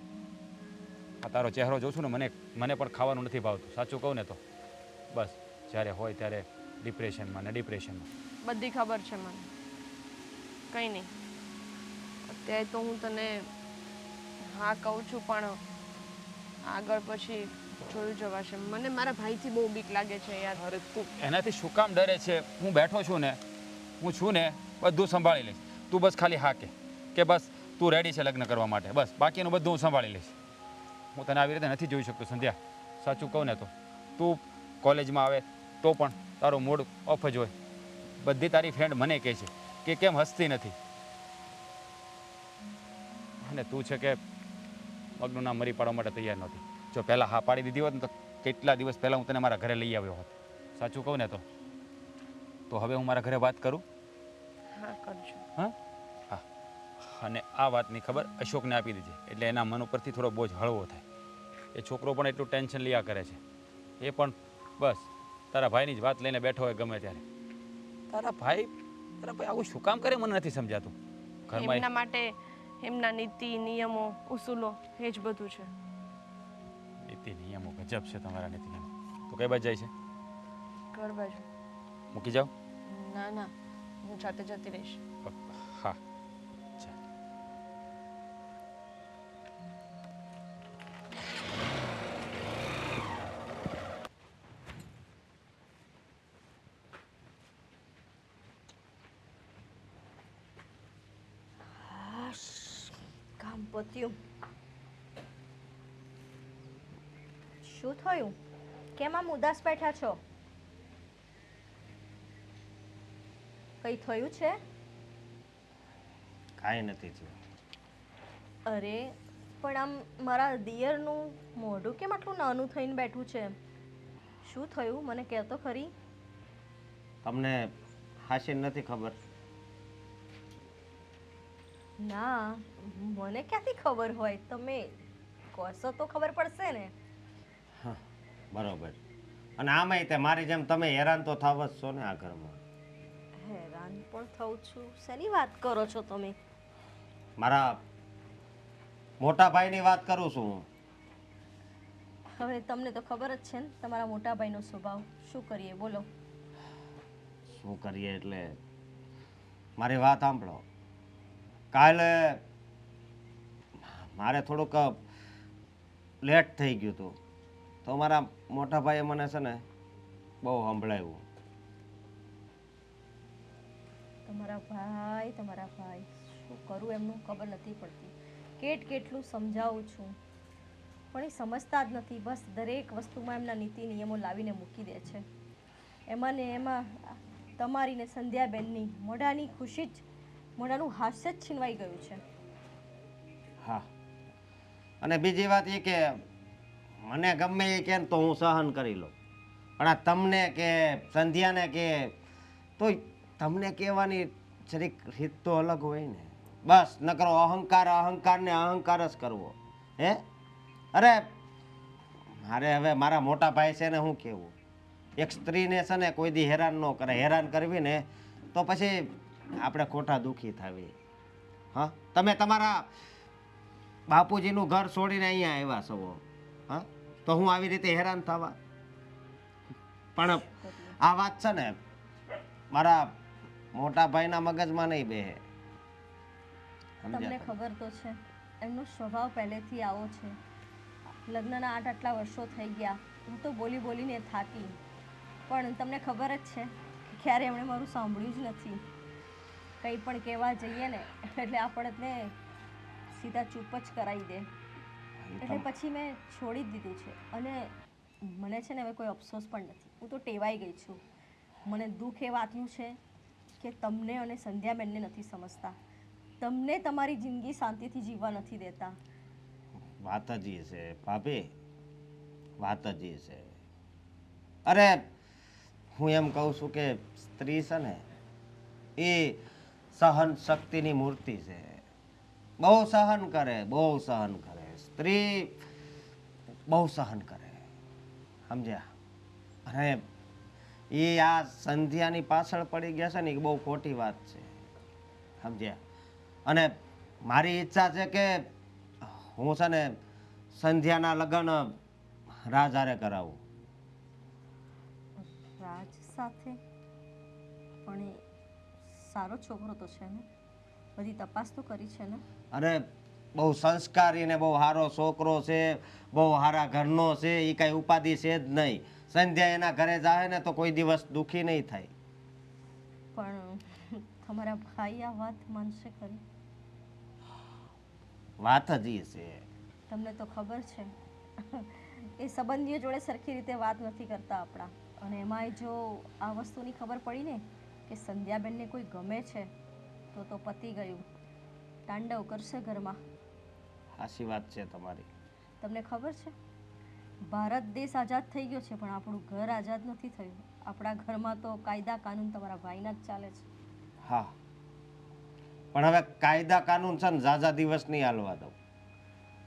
આ તારો ચહેરો જોઉં છું ને, મને પણ ખાવાનું નથી ભાવતું. સાચું કહું ને તો બસ જ્યારે હોય ત્યારે ડિપ્રેશનમાં. બધી ખબર છે મને, કંઈ નહીં. અત્યારે તો હું તને હા કહું છું પણ આગળ પછી જોયું જવાશે. મને મારા ભાઈથી બહુ બીક લાગે છે યાર. અરે તું એનાથી શું કામ ડરે છે? હું બેઠો છું ને, હું છું ને, બધું સંભાળી લઈશ. તું બસ ખાલી હા કે બસ તું રેડી છે લગ્ન કરવા માટે, બસ બાકીનું બધું હું સંભાળી લઈશ. હું તને આવી રીતે નથી જોઈ શકતો સંધ્યા. સાચું કહું ને તો તું કોલેજમાં આવે તો પણ તારો મૂડ ઓફ જ હોય. બધી તારી ફ્રેન્ડ મને કહે છે કે કેમ હસતી નથી. અને તું છે કે મગનું નામ મરી પાડવા માટે તૈયાર નહોતી. જો પહેલાં હા પાડી દીધી હોત ને તો કેટલા દિવસ પહેલાં હું તને મારા ઘરે લઈ આવ્યો હોત. સાચું કહું ને તો હવે હું મારા ઘરે વાત કરું. હા કરજો. હા હા. અને આ વાતની ખબર અશોકને આપી દીધી એટલે એના મન ઉપરથી થોડો બોજ હળવો થાય. એ છોકરો પણ એટલું ટેન્શન લીયા કરે છે. એ પણ બસ તારા ભાઈની જ વાત લઈને બેઠો હોય ગમે ત્યારે. તારા ભાઈ આવું શું કામ કરે મને નથી સમજાતું. ઘરમાં એમના માટે એમના નીતિ નિયમો ઉસૂલો એ જ બધું છે. નીતિ નિયમો ગજબ છે તમારા નીતિ નિયમો. તો કઈ બાજુ જાય છે? ઘર બાજુ. મૂકી જાઓ. ના હું જાતે જતી રહીશ. હા. કામ પત્યું. શું થયું? કેમ આમ ઉદાસ બેઠા છો? કઈ થયું છે? કાંઈ નથી થયું. અરે પણ આમ મારા દિયરનું મોઢું કેમ આટલું નાનું થઈને બેઠું છે? શું થયું મને કહો તો ખરી. તમને હાશી નથી ખબર? ના, મને ક્યાંથી ખબર હોય? તમે કહેશો તો ખબર પડશે ને. હા, બરોબર. અને આમાંય તે મારી જેમ તમે હેરાન તો થાવ જ છો ને આ ઘરમાં. હેરાન પણ થઉં છું? શેની વાત કરો છો તમે? મારા મોટા ભાઈની વાત કરું છું હું. હવે તમને તો ખબર જ છે ને તમારા મોટા ભાઈનો સ્વભાવ. શું કરીએ બોલો. શું કરીએ એટલે મારી વાત સાંભળો. કાલે મારે થોડુંક લેટ થઈ ગયું હતું તો મારા મોટા ભાઈએ મને છે ને બહુ સંભળાવ્યું. તમારા ભાઈ શું કરું એમનું ખબર નથી પડતી. કેટલું સમજાવું છું પણ એ સમજતા જ નથી. બસ દરેક વસ્તુમાં એમના નીતિ નિયમો લાવીને મૂકી દે છે. એમાં ને એમાં તમારી ને સંધ્યાબેનની મોઢાની ખુશી જ મોઢાનું હાસ્ય જ છીનવાઈ ગયું છે. હા, અને બીજી વાત એ કે મને ગમે એ કે તો હું સહન કરી લઉં, પણ આ તમને કે સંધ્યાને કે તો તમને કહેવાની જરીક રીત તો અલગ હોય ને. બસ નકરો અહંકાર ને અહંકાર જ કરવો. હે અરે મારે હવે મારા મોટા ભાઈ છે ને શું કહેવું. એક સ્ત્રીને છે ને કોઈ દી હેરાન ન કરે. હેરાન કરવી ને તો પછી આપણે ખોટા દુઃખી થાવી. હા, તમે તમારા બાપુજીનું ઘર છોડીને અહીંયા આવ્યા છો. હા, તો હું આવી રીતે હેરાન થવા? પણ આ વાત છે ને મારા મોટા ભાઈના મગજમાં નહીં બેહે. તમને ખબર તો છે એમનો સ્વભાવ પહેલેથી આવો છે. લગ્નના આટલા વર્ષો થઈ ગયા. હું તો બોલીને થાકી, પણ તમને ખબર જ છે કે ક્યારે એમણે મારું સાંભળ્યું જ નથી. કંઈ પણ કહેવા જઈએ ને એટલે આપણને સીધા ચૂપ જ કરાવી દે. એટલે પછી મેં છોડી જ દીધું છે. અને મને છે ને હવે કોઈ અફસોસ પણ નથી. હું તો ટેવાઈ ગઈ છું. મને દુઃખ એ વાતનું છે કે તમને અને સંધ્યાબેનને નથી સમજતા. તમને તમારી જિંદગી શાંતિથી જીવવા નથી દેતા. વાત જ એ છે ભાભી, વાત જ એ છે. અરે હું એમ કહું છું કે સ્ત્રી છે ને એ સહન શક્તિની મૂર્તિ છે. બહુ સહન કરે સ્ત્રી, બહુ સહન કરે. સમજ્યા? અને એ આ સંધ્યાની પાછળ પડી ગયા છે ને એ બહુ ખોટી વાત છે. સમજ્યા? અને મારી ઈચ્છા છે કે હું છે ને સંધ્યાના લગ્ન રાજ હારે કરાવું. રાજ સાથે? પણ એ સારો છોકરો તો છે ને, બધી તપાસ તો કરી છે ને. અરે બહુ સંસ્કારી ને બહુ સારો છોકરો છે, બહુ સારા ઘરનો છે. એ કાંઈ ઉપાધિ છે જ નહીં. સંધ્યા એના ઘરે જાય ને તો કોઈ દિવસ દુઃખી નહીં થાય. પણ તમારા ભાઈ આ વાત માનશે ખરી? વાત જ એ છે. તમને તો ખબર છે એ સંબંધીઓ જોડે સરખી રીતે વાત નથી કરતા આપણા. અને એમાંય જો આ વસ્તુની ખબર પડી ને કે સંધ્યાબેનને કોઈ ગમે છે તો પતી ગયું. તાંડવ કરશે ઘરમાં. સાચી વાત છે તમારી. તમને ખબર છે ભારત દેશ આઝાદ થઈ ગયો છે પણ આપણું ઘર આઝાદ નથી થયું. આપણા ઘરમાં તો કાયદા કાનૂન તમારા ભાઈના જ ચાલે છે. હા, પણ હવે કાયદા કાનૂન છે ને ઝાઝા દિવસ નહીં હાલવા દઉં.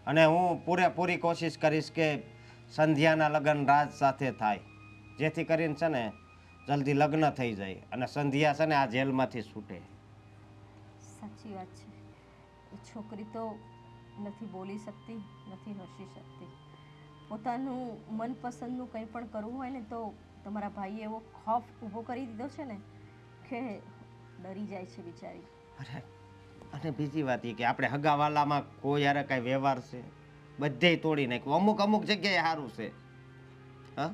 અને હું પૂરેપૂરી કોશિશ કરીશ કે સંધ્યાના લગ્ન રાજ સાથે થાય, જેથી કરીને છે ને જલ્દી લગ્ન થઈ જાય અને સંધ્યા છે ને આ જેલમાંથી છૂટે. સાચી વાત છે. એ છોકરી તો નથી બોલી શકતી, નથી હસી શકતી. પોતાનું મનપસંદનું કંઈ પણ કરવું હોય ને તો તમારા ભાઈએ એવો ખોફ ઊભો કરી દીધો છે ને કે ડરી જાય છે બિચારી. અરે અને બીજી વાત એ કે આપણે હગાવાલામાં કોઈ યારે કાંઈ વ્યવહાર છે બધે તોડી નાખ્યું. અમુક જગ્યાએ સારું છે. હા,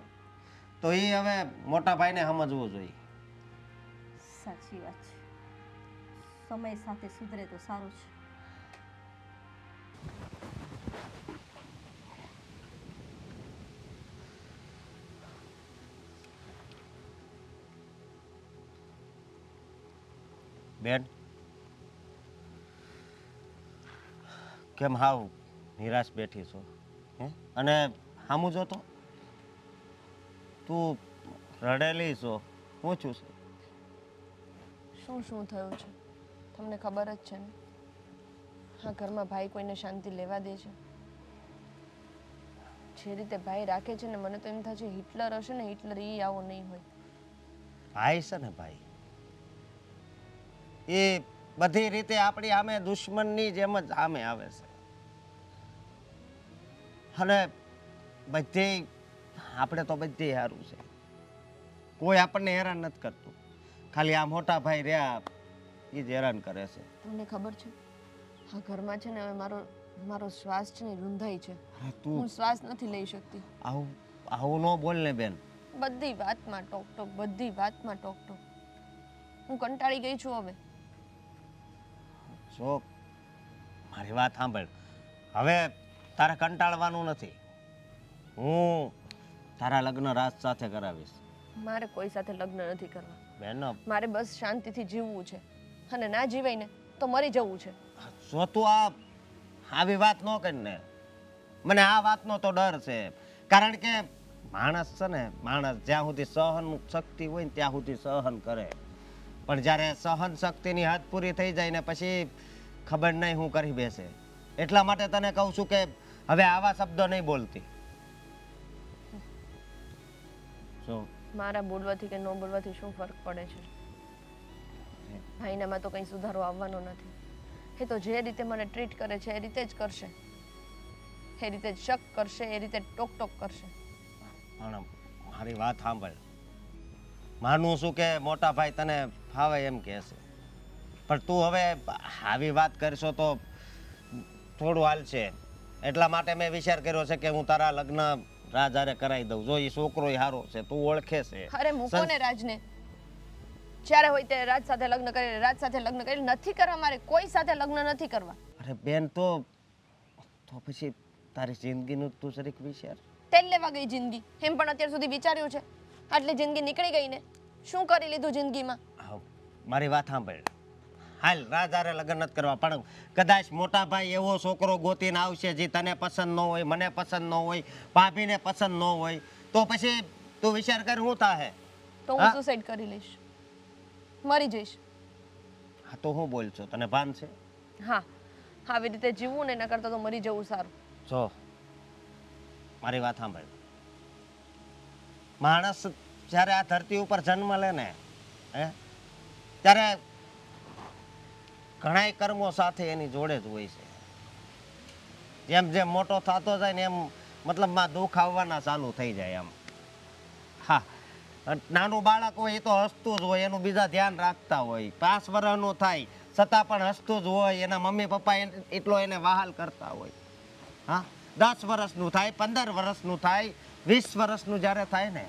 તો એ હવે મોટા ભાઈને સમજવું જોઈએ. સાચી વાત છે. સમય સાથે સુધરે તો સારું છે. બેન કેમ હાવ નિરાશ બેઠી છો? હે અને સામું જો તો તું રડેલી છો. શું છું? શું થયું છે તમને ખબર જ છે ને. હા, ઘરમાં ભાઈ કોઈને શાંતિ લેવા દે છે? જે રીતે ભાઈ રાખે છે ને મને તો એમ થાય છે હિટલર હશે ને, હિટલર એ આવો નહીં હોય. ભાઈ છે ને ભાઈ, એ બધી રીતે આપણી સામે દુશ્મનની જેમ જ સામે આવે છે. અને બધી આપણે તો બધી સારું છે, કોઈ આપણને હેરાન નથી કરતું, ખાલી આ મોટા ભાઈ રહ્યા એ જ હેરાન કરે છે. તમને ખબર છે આ ઘરમાં છે ને હવે મારો શ્વાસ છે ને રૂંધાઈ છે. હા, તું હું શ્વાસ નથી લઈ શકતી. આવું આવું ન બોલ ને બેન. બધી વાતમાં ટોક ટોક, બધી વાતમાં ટોક ટોક. હું કંટાળી ગઈ છું હવે. જો મારી વાત સાંભળ, હવે તારે કંટાળવાનું નથી. હું તારા લગ્ન રાજ સાથે કરાવીશ. મારે કોઈ સાથે લગ્ન નથી કરવા. બેન મારે બસ શાંતિથી જીવવું છે, અને ના જીવાય ને તો મરી જવું છે. જો તું આવી વાત ન કરીને, મને આ વાતનો તો ડર છે. કારણ કે માણસ છે ને, માણસ જ્યાં સુધી સહન શક્તિ હોય ને ત્યાં સુધી સહન કરે, પણ જ્યારે સહન શક્તિની હદ પૂરી થઈ જાય ને પછી ખબર નહીં હું કરી બેસે. એટલા માટે તને કહું છું કે હવે આવા શબ્દો નહીં બોલતી. જો મારા બોલવાથી કે ન બોલવાથી શું ફરક પડે છે? ભાઈનામાં તો કંઈ સુધારો આવવાનો નથી. એ તો જે રીતે મને ટ્રીટ કરે છે એ રીતે જ કરશે, એ રીતે જ શક કરશે, એ રીતે ટોક ટોક કરશે. પણ મારી વાત સાંભળ, માનું છું કે મોટા ભાઈ તને ફાવે એમ કહેશે, પણ તું હવે આવી વાત કરશો તો થોડું હાલશે. એટલા માટે મેં વિચાર કર્યો છે કે હું તારા લગ્ન રાજ હારે કરાવી દઉં. જો એ છોકરો સારો છે, તું ઓળખે છે. અરે મૂકો ને રાજને, જ્યારે હોય ત્યારે રાજ સાથે લગ્ન કરી, રાજ સાથે લગ્ન કરી. નથી કરવા મારે, કોઈ સાથે લગ્ન નથી કરવા. અરે બેન, તો પછી તારી જિંદગીનું તું જરીક વિચાર. તેલ લેવા ગઈ જિંદગી, એમ પણ અત્યાર સુધી વિચાર્યું છે? આટલી જિંદગી નીકળી ગઈ ને, શું કરી લીધું જિંદગીમાં? હા, મારી વાત સાંભળ. હાલ રાજ હારે લગ્ન નથી કરવા, પણ કદાચ મોટા ભાઈ એવો છોકરો ગોતીને આવશે જે તને પસંદ ન હોય, મને પસંદ ન હોય, ભાભીને પસંદ ન હોય, તો પછી તું વિચાર કર શું થાહે? તો હું સુસાઇડ કરી લઈશ, મરી જઈશ. હા, તો હું બોલ છો, તને ભાન છે? હા, આવી રીતે જીવવું ને એના કરતાં તો મરી જવું સારું. જો મારી વાત સાંભળ, માણસ જ્યારે આ ધરતી ઉપર જન્મ લે ને, ત્યારે ઘણાય કર્મો સાથે એની જોડે જ હોય છે. જેમ જેમ મોટો થતો જાય ને એમ મતલબમાં દુઃખ આવવાના ચાલુ થઈ જાય એમ. હા, નાનું બાળક હોય એ તો હસતું જ હોય, એનું બીજા ધ્યાન રાખતા હોય. 5 વર્ષનું થાય છતાં પણ હસતું જ હોય, એના મમ્મી પપ્પા એટલો એને વહાલ કરતા હોય. હા, 10 વર્ષનું થાય, 15 વર્ષનું થાય, 20 વર્ષનું જ્યારે થાય ને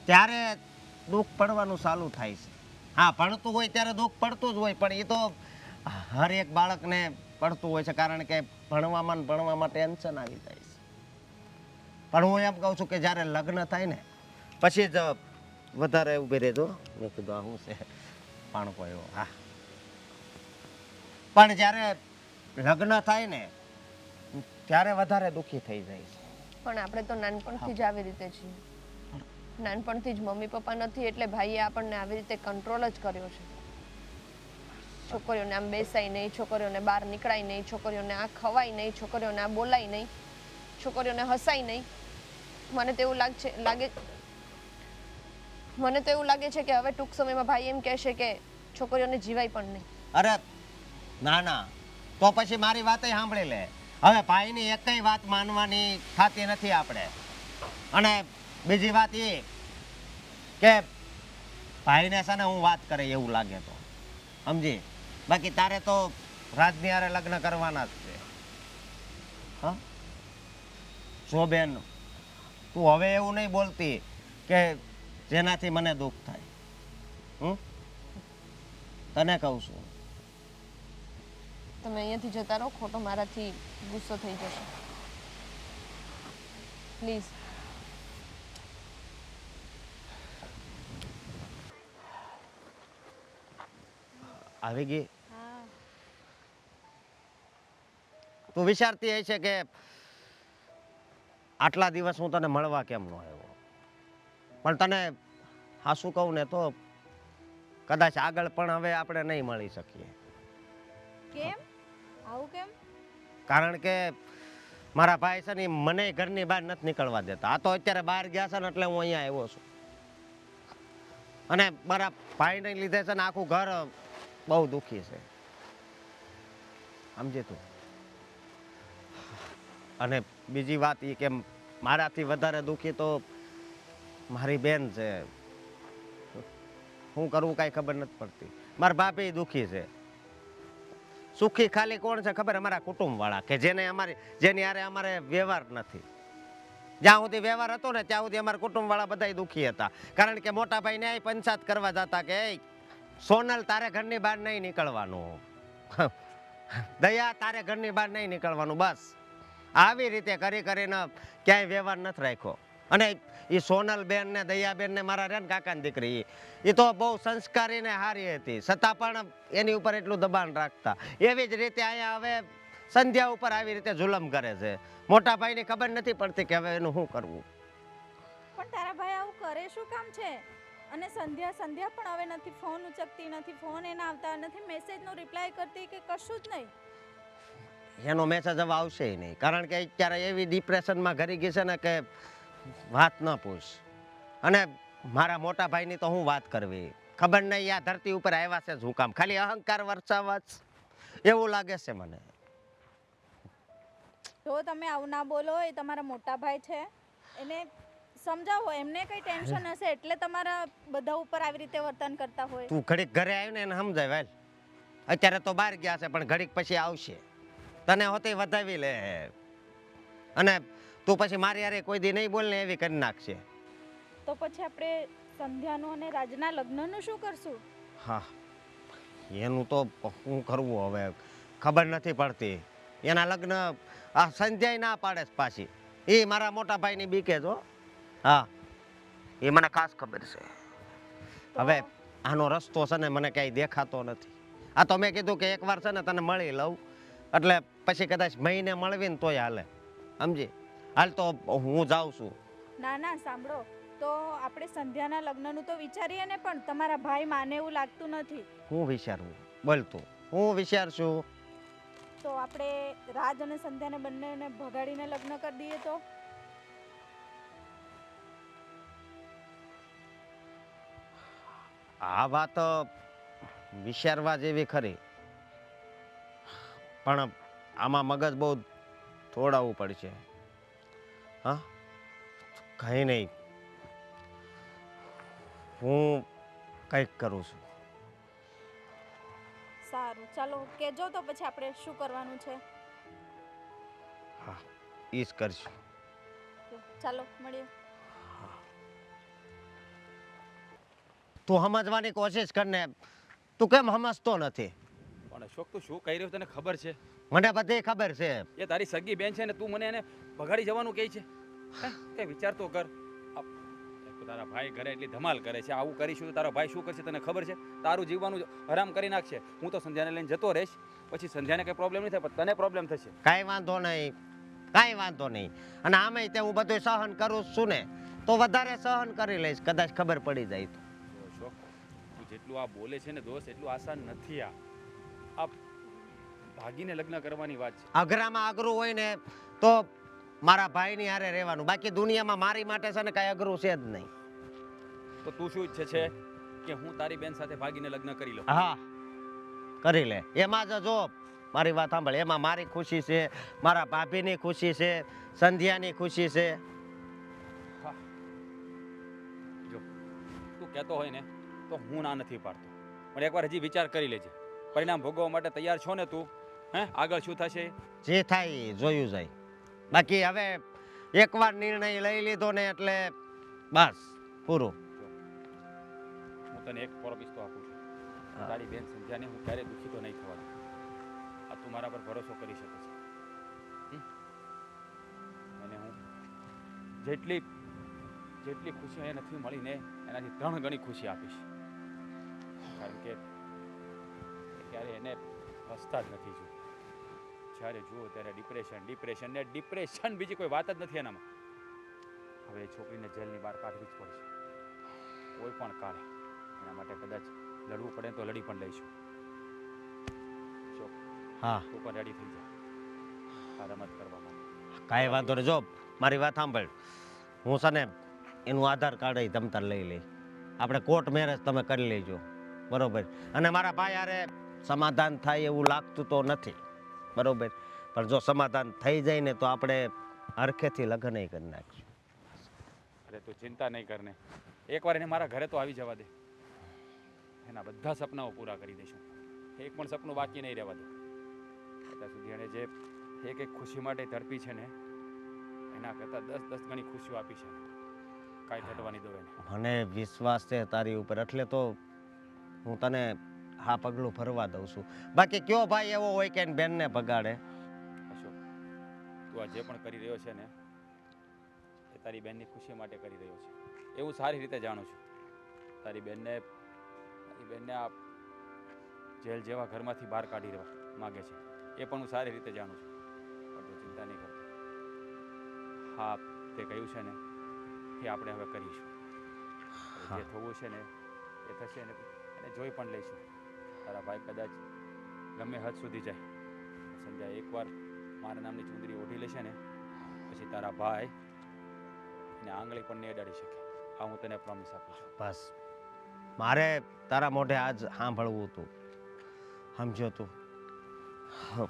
ત્યારે દુઃખ પડવાનું ચાલુ થાય છે. હા, ભણતું હોય ત્યારે દુઃખ પડતું જ હોય, પણ એ તો હર એક બાળકને પડતું હોય છે, કારણ કે ભણવામાં ટેન્શન આવી જાય છે. પણ હું એમ કહું છું કે જ્યારે લગ્ન થાય ને પછી જ વધારે ઊભી રહેજો. મેં કીધું આ શું છે, પાણકો એવો. હા, પણ જ્યારે લગ્ન થાય ને ત્યારે વધારે દુઃખી થઈ જાય છે. પણ આપણે તો નાનપણથી જ આવી રીતે છીએ. નાનપણથી જ મમ્મી પપ્પા નથી એટલે ભાઈએ આપણને આવી રીતે કંટ્રોલ જ કર્યો છે. છોકરીઓને આમ બેસાય નહીં, છોકરીઓને બહાર નીકળાય નહીં, છોકરીઓને આ ખવાય નહીં, છોકરીઓને આ બોલાય નહીં, છોકરીઓને હસાય નહીં. મને તો એવું લાગે છે કે હવે ટૂંક સમયમાં ભાઈ એમ કહેશે કે છોકરીઓને જીવાય પણ નહીં. અરે ના ના, તો પછી મારી વાત સાંભળી લે. હવે ભાઈની એકય વાત માનવાની થતી નથી આપણે. અને બીજી વાત એ કે ભાઈને છે ને હું વાત કરે એવું લાગે તો સમજી, બાકી તારે તો રાજની હારે લગ્ન કરવાના જ છે. હા, જો બેન તું હવે એવું નહીં બોલતી કે જેનાથી મને દુઃખ થાય. તને કહું છું. તમે અહીંયાથી જતા રહો, ખોટો મારાથી ગુસ્સો થઈ જશે. પ્લીઝ. આવી ગઈ? તું વિચારતી હશે કે આટલા દિવસ હું તને મળવા કેમ ન આવ્યો, પણ તને હાસું કહું ને તો કદાચ આગળ પણ હવે આપણે નહીં મળી શકીએ. કેમ આવું કેમ? કારણ કે મારા ભાઈ છે ને મને ઘરની બહાર નથી નીકળવા દેતા. આ તો અત્યારે બહાર ગયા છે ને એટલે હું અહીંયા આવ્યો છું. અને મારા ભાઈને લીધે છે ને આખું ઘર બહુ દુઃખી છે, સમજે તું. અને બીજી વાત એ કે મારાથી વધારે દુઃખી તો મારી બેન છે. શું કરવું કાંઈ ખબર નથી પડતી. મારા ભાભી દુઃખી છે. સુખી ખાલી કોણ છે ખબર? અમારા કુટુંબવાળા, કે જેની હારે અમારે વ્યવહાર નથી. જ્યાં સુધી વ્યવહાર હતો ને ત્યાં સુધી અમારા કુટુંબવાળા બધા દુઃખી હતા. કારણ કે મોટા ભાઈ ન્યાય પંચાયત કરવા જતા કે "એ સોનલ, તારે ઘરની બહાર નહીં નીકળવાનું, દયા તારે ઘરની બહાર નહીં નીકળવાનું." બસ આવી રીતે કરી કરીને ક્યાંય વ્યવહાર નથી રાખ્યો. અને એ સોનલ બેન ને દયા બેન ને મારા રે ને કાકાની દીકરી, એ તો બહુ સંસ્કારી ને સારી હતી, છતાં પણ એની ઉપર એટલું દબાણ રાખતા. એવી જ રીતે અહીંયા હવે સંધ્યા ઉપર આવી રીતે જુલમ કરે છે. મોટા ભાઈને ખબર નથી પડતી કે હવે એનું શું કરવું. પણ તારા ભાઈ આવું કરે શું કામ છે? અને સંધ્યા પણ હવે નથી ફોન ઉચકતી, નથી ફોન એના આવતા, નથી મેસેજનો રિપ્લાય કરતી કે કશું જ નહીં. એનો મેસેજ હવે આવશે નહીં, કારણ કે અત્યારે એવી ડિપ્રેશનમાં ઘરી ગઈ છે ને કે વાત ન પૂછ. અને મારા મોટા ભાઈની તો હું વાત કરવી, ખબર નહીં આ ધરતી ઉપર આવ્યા છે શું કામ? ખાલી અહંકાર વરસાવવા જ એવું લાગે છે મને. તો તમે આવું ના બોલો, એ તમારા મોટા ભાઈ છે, એને સમજાવો. એમને કઈ ટેન્શન હશે એટલે તમારા બધા ઉપર આવી રીતે વર્તન કરતા હોય. તું ઘડીક ઘરે આવ્યું ને એને સમજાય વાલ. અત્યારે તો બહાર ગયા છે પણ ઘડીક પછી આવશે, તને હોતી વધાવી લે. અને તું પછી મારી હારે કોઈ દી નહીં બોલ ને એવી કરી નાખશે. તો પછી આપણે સંધ્યાનું અને રાજના લગ્નનું શું કરશું? હા, એનું તો શું કરવું હવે ખબર નથી પડતી. એના લગ્ન આ સંધ્યાય ના પાડે છે પાછી. એ મારા મોટા ભાઈની બીકે છો. હા, એ મને ખાસ ખબર છે. હવે આનો રસ્તો છે ને મને ક્યાંય દેખાતો નથી. આ તો મેં કીધું કે એકવાર છે ને તને મળી લઉં, એટલે પછી કદાચ મહિને મળવી ને તોય હાલે. સમજી? હાલ તો હું જાઉં છું. ના ના, સાંભળો, તો આપણે સંધ્યાના લગ્નનું તો વિચારીએ ને, પણ તમારા ભાઈ માને એવું લાગતું નથી. હું વિચારવું? બોલ તું, હું વિચારશું. તો આપણે રાજ અને સંધ્યાને બંનેને ભગાડીને લગ્ન કરી દઈએ તો? આ વાત વિચારવા જેવી ખરી, પણ આમાં મગજ બહુ થોડાવવું પડશે. હા, કંઈ નહીં, હું કંઈક કરું છું. સારું, ચાલો કહેજો તો પછી આપણે શું કરવાનું છે. હા, એ જ કરશું. ચાલો મળીએ. તું સમજવાની કોશિશ કર ને, તું કેમ સમજતો નથી? પણ અશોક, તું શું કહી રહ્યો તને ખબર છે? મને બધી ખબર છે. એ તારી સગી બેન છે ને, તું મને એને ભગાડી જવાનું કહે છે? કઈ વિચાર તો કર. એક તો તારા ભાઈ ઘરે એટલી ધમાલ કરે છે, આવું કરીશું તો તારો ભાઈ શું કરશે તને ખબર છે? તારું જીવવાનું હરામ કરી નાખશે. હું તો સંધ્યાને લઈને જતો રહીશ, પછી સંધ્યાને કઈ પ્રોબ્લેમ નહીં થાય, પણ તને પ્રોબ્લેમ થશે. કાંઈ વાંધો નહીં, કાંઈ વાંધો નહીં. અને આમે તે હું બધું સહન કરું છું ને, તો વધારે સહન કરી લઈશ કદાચ ખબર પડી જાય તો. અશોક, તું જેટલું આ બોલે છે ને દોસ્ત, એટલું આસાન નથી. આ ભાગીને લગ્ન કરવાની વાત છે. અઘરામાં અઘરું હોય ને તો મારા ભાઈની હારે રહેવાનું, બાકી દુનિયામાં મારી માટે છે ને કાંઈ અઘરું છે જ નહીં. તો તું શું ઈચ્છે છે કે હું તારી બેન સાથે ભાગીને લગ્ન કરી લઉં? હા, કરી લે. એમાં જ જો મારી વાત સાંભળ, એમાં મારી ખુશી છે, મારા ભાભીની ખુશી છે, સંધ્યાની ખુશી છે. જો તું કહેતો હોય ને તો હું ના નથી પાડતો, પણ એકવાર હજી વિચાર કરી લેજે. પરિણામ ભોગવવા માટે તૈયાર છો ને તું? આગળ શું થશે જે થાય એ જોયું જાય. બાકી હવે એકવાર નિર્ણય લઈ લીધો ને એટલે બસ પૂરું. હું તને એક પ્રોમિસ તો આપું છું, તારી બેન સંધ્યાને હું ક્યારેય દુઃખી તો નહીં થવા દઉં. આ તું મારા પર ભરોસો કરી શકે છે. અને હું જેટલી ખુશી અહીંયા નથી મળી ને, એનાથી 3 ગણી ખુશી આપીશ. કારણ કે ક્યારે એને હસતા જ નથી જોયું. જ્યારે જુઓ ત્યારે ડિપ્રેશન, બીજી કોઈ વાત જ નથી એનામાં. હવે એ છોકરીને જેલની બહાર કાઢવી જ પડશે, કોઈ પણ કાળે. એના માટે કદાચ લડવું પડે તો લડી પણ લઈશું. હા, તું પણ રેડી થઈ જા આ રમત કરવા માટે. કાંઈ વાંધો નહીં. જો મારી વાત સાંભળ, હું છે ને એનું આધાર કાર્ડ તમતાર લઈ લઈ. આપણે કોર્ટ મેરેજ તમે કરી લેજો, બરોબર? અને મારા ભાઈ હારે સમાધાન થાય એવું લાગતું તો નથી, બરોબર? પણ જો સમાધાન થઈ જાય ને તો આપણે હરખેથી લગ્ન કરી નાખશું. અરે તું ચિંતા નહીં કરને, એકવાર એને મારા ઘરે તો આવી જવા દે, એના બધા સપનાઓ પૂરા કરી દઈશું. એક પણ સપનું બાકી નહીં રહેવા દે. અત્યાર સુધી એણે જે એક એક ખુશી માટે તડપી છે ને, એના કરતાં 10-10 ગણી ખુશીઓ આપી છે. કાંઈ ઘટવાની દો એને. મને વિશ્વાસ છે તારી ઉપર, એટલે તો હું તને હા પગલું ફરવા દઉં છું. બાકી કયો ભાઈ એવો હોય કે એની બેનને ભગાડે? અશોક, તું આ જે પણ કરી રહ્યો છે ને, એ તારી બેનની ખુશી માટે કરી રહ્યો છે, એવું સારી રીતે જાણું છું. તારી બેનને આ જેલ જેવા ઘરમાંથી બહાર કાઢી રહેવા માગે છે, એ પણ હું સારી રીતે જાણું છું. પણ તું ચિંતા નહીં કર. હા, તે કહ્યું છે ને એ આપણે હવે કરીશું. જે થવું છે ને એ થશે ને, એને જોઈ પણ લઈશું. તારા ભાઈ કદાચ ગમે હદ સુધી જાય, સંધ્યા એકવાર મારા નામની ચુંદડી ઓઢી લેશે ને, પછી તારા ભાઈ એને આંગળી પણ નહીં અડાડી શકે. આ હું તને પ્રોમિસ આપું છું. બસ મારે તારા મોઢે આજ સાંભળવું હતું, સમજો તું? હા,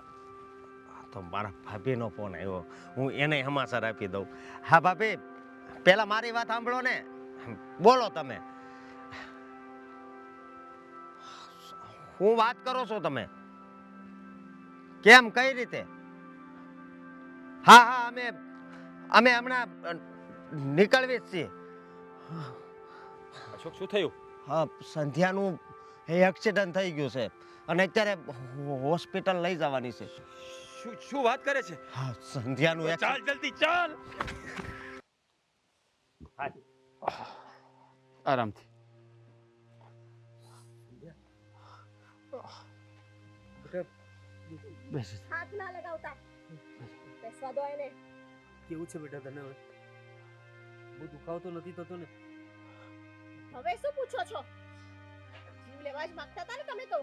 તો મારા ભાભીનો ફોન આવ્યો, હું એને સમાચાર આપી દઉં. હા ભાભી, પહેલા મારી વાત સાંભળો ને. બોલો તમે, હું વાત કરો છો તમે? કેમ, કઈ રીતે? હા હા, અમે હમણાં નીકળવી જ છીએ. અશોક, શું થયું? હા, સંધ્યાનું એક્સિડન્ટ થઈ ગયું છે અને અત્યારે હોસ્પિટલ લઈ જવાની છે. શું વાત કરે છે? હા, સંધ્યાનું ચાલ જલ્દી ચાલ. આરામથી. હાથ ના લગાવતા, બેસવા દો એને. કેવું છે બેટા તને? હવે બહુ દુખાવો નથી થતો ને? હવે શું પૂછો છો? જીવ લેવા જ માંગતા હતા ને તમે તો.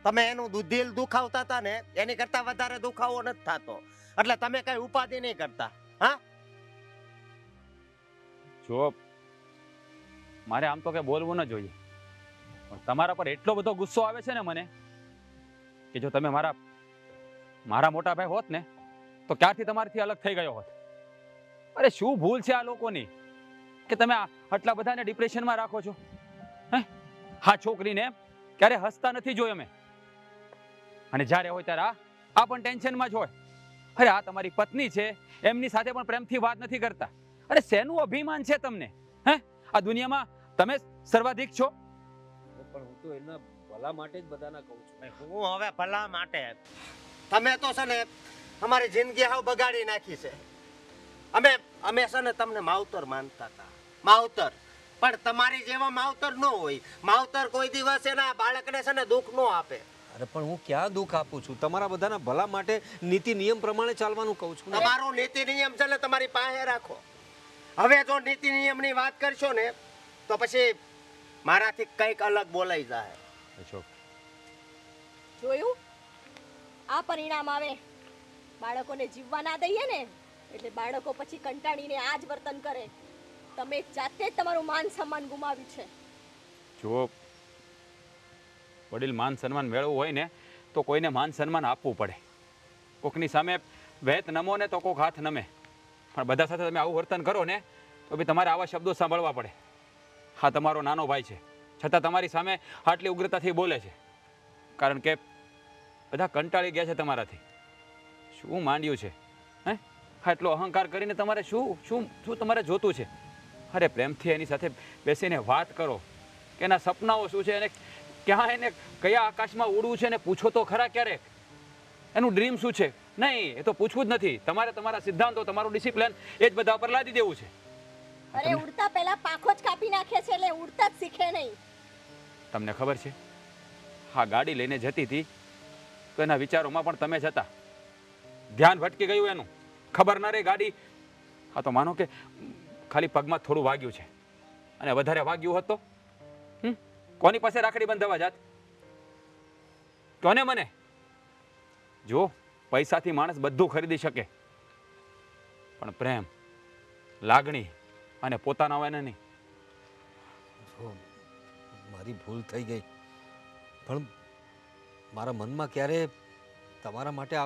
તમે એનું દિલ દુખાવતા હતા ને, એની કરતા વધારે દુખાવો નથી થતો, એટલે તમે કઈ ઉપાધિ નહીં કરતા. હા, જો મારે આમ તો કે બોલવું ન જોઈએ, પણ તમારા પર એટલો બધો ગુસ્સો આવે છે ને મને, કે જો તમે મારા મોટા ભાઈ હોત ને, તો ક્યારથી તમારાથી અલગ થઈ ગયો હોત. અરે શું ભૂલ છે આ લોકોની કે તમે આટલા બધાને ડિપ્રેશનમાં રાખો છો? હે, હા છોકરીને ક્યારે હસતા નથી જોઈ અમે, અને જ્યારે હોય ત્યારે આ પણ ટેન્શનમાં જ હોય. અરે આ તમારી પત્ની છે, એમની સાથે પણ પ્રેમથી વાત નથી કરતા. અરે શેનું અભિમાન છે તમને? હે, આ દુનિયામાં તમે સર્વાધિક છો. પણ હું તો એના ભલા માટે જ બધાના કહું છું. હું હવે ભલા માટે. તમે તો છે ને અમારી જિંદગી હાવ બગાડી નાખી છે. અમે છે ને તમને માવતર માનતા હતા, માવતર. પણ તમારી જેવા માવતર ન હોય. માવતર કોઈ દિવસ એના બાળકને છે ને દુઃખ ન આપે. અરે પણ હું ક્યાં દુઃખ આપું છું? તમારા બધાના ભલા માટે નીતિ નિયમ પ્રમાણે ચાલવાનું કહું છું ને. તમારો નીતિ નિયમ છે ને તમારી પાસે રાખો. હવે જો નીતિ નિયમની વાત કરશો ને, તો પછી મારાથી કંઈક અલગ બોલાઈ જાય. અશોક, જોયું? આ પરિણામ આવે. બાળકોને જીવવા ના દઈએ ને, એટલે બાળકો પછી કંટાળીને આ જ વર્તન કરે. તમે જાતે જ તમારું માન સન્માન ગુમાવ્યું છે. જો વડીલ માન સન્માન મેળવવું હોય ને, તો કોઈને માન સન્માન આપવું પડે. કોકની સામે વેત નમો ને તો કોક હાથ નમે, પણ બધા સાથે તમે આવું વર્તન કરો ને, તો બી તમારે આવા શબ્દો સાંભળવા પડે. હા, તમારો નાનો ભાઈ છે, છતાં તમારી સામે આટલી ઉગ્રતાથી બોલે છે, કારણ કે બધા કંટાળી ગયા છે તમારાથી. શું માંડ્યું છે? હે, આટલો અહંકાર કરીને તમારે શું શું શું તમારે જોતું છે? અરે પ્રેમથી એની સાથે બેસીને વાત કરો કે એના સપનાઓ શું છે, એને ક્યાં, એને કયા આકાશમાં ઉડવું છે, એને પૂછો તો ખરા ક્યારેક. એનું ડ્રીમ શું છે? નહીં, એ તો પૂછવું જ નથી. તમારે તમારા સિદ્ધાંતો, તમારું ડિસિપ્લિન એ જ બધા પર લાદી દેવું છે. અરે ઉડતા પહેલા પાંખો જ કાપી નાખે છે, એટલે ઉડતા જ શીખે નહીં. તમને ખબર છે, હા ગાડી લઈને જતી હતી તો એના વિચારોમાં પણ તમે જ હતા. ધ્યાન ભટકી ગયું એનું, ખબર ના રહી ગાડી. હા તો માનો કે ખાલી પગમાં થોડું વાગ્યું છે, અને વધારે વાગ્યું હોત તો કોની પાસે રાખડી બંધાવા જાત? કોને? મને જો પૈસાથી માણસ બધું ખરીદી શકે, પણ પ્રેમ, લાગણી અને પોતાના હોય ને નહીં. જો મારી ભૂલ થઈ ગઈ, પણ મારા મનમાં ક્યારે તમારા માટે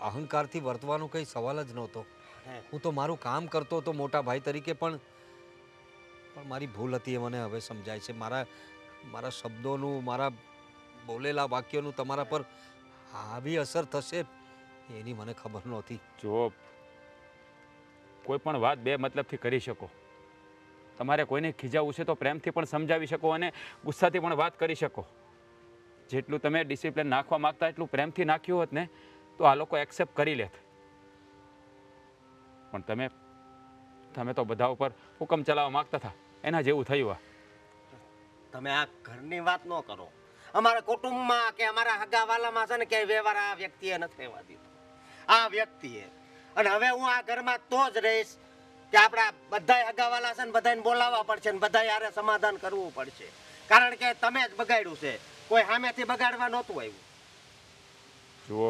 અહંકારથી વર્તવાનો કંઈ સવાલ જ નહોતો. હે. હું તો મારું કામ કરતો હતો મોટા ભાઈ તરીકે, પણ મારી ભૂલ હતી એ મને હવે સમજાય છે. મારા શબ્દોનું, મારા બોલેલા વાક્યોનું તમારા પર આવી અસર થશે એની મને ખબર નહોતી. જો કોઈ પણ વાત બે મતલબથી કરી શકો. તમારે કોઈને ખીજાવવું છે તો પ્રેમથી પણ સમજાવી શકો અને ગુસ્સાથી પણ વાત કરી શકો. જેટલું તમે ડિસિપ્લિન નાખવા માંગતા એટલું પ્રેમથી નાખ્યું હોત ને તો આ લોકો એક્સેપ્ટ કરી લેત. પણ તમે તો બધા ઉપર હુકમ ચલાવવા માંગતા હતા, એના જેવું થયું આ. તમે આ ઘરની વાત ન કરો. અમારા કુટુંબમાં કે અમારા હગાવાલામાં છે ને ક્યાંય વ્યવહાર આ વ્યક્તિએ નથી રહેવા દીધો. આ વ્યક્તિએ. અને હવે હું આ ઘરમાં તો જ રહીશ કે આપણા બધાય હગાવાલા છે ને બધાને બોલાવવા પડશે ને બધાય હારે સમાધાન કરવું પડશે. કારણ કે તમે જ બગાડ્યું છે, કોઈ સામેથી બગાડવા નહોતું આવ્યું. જુઓ,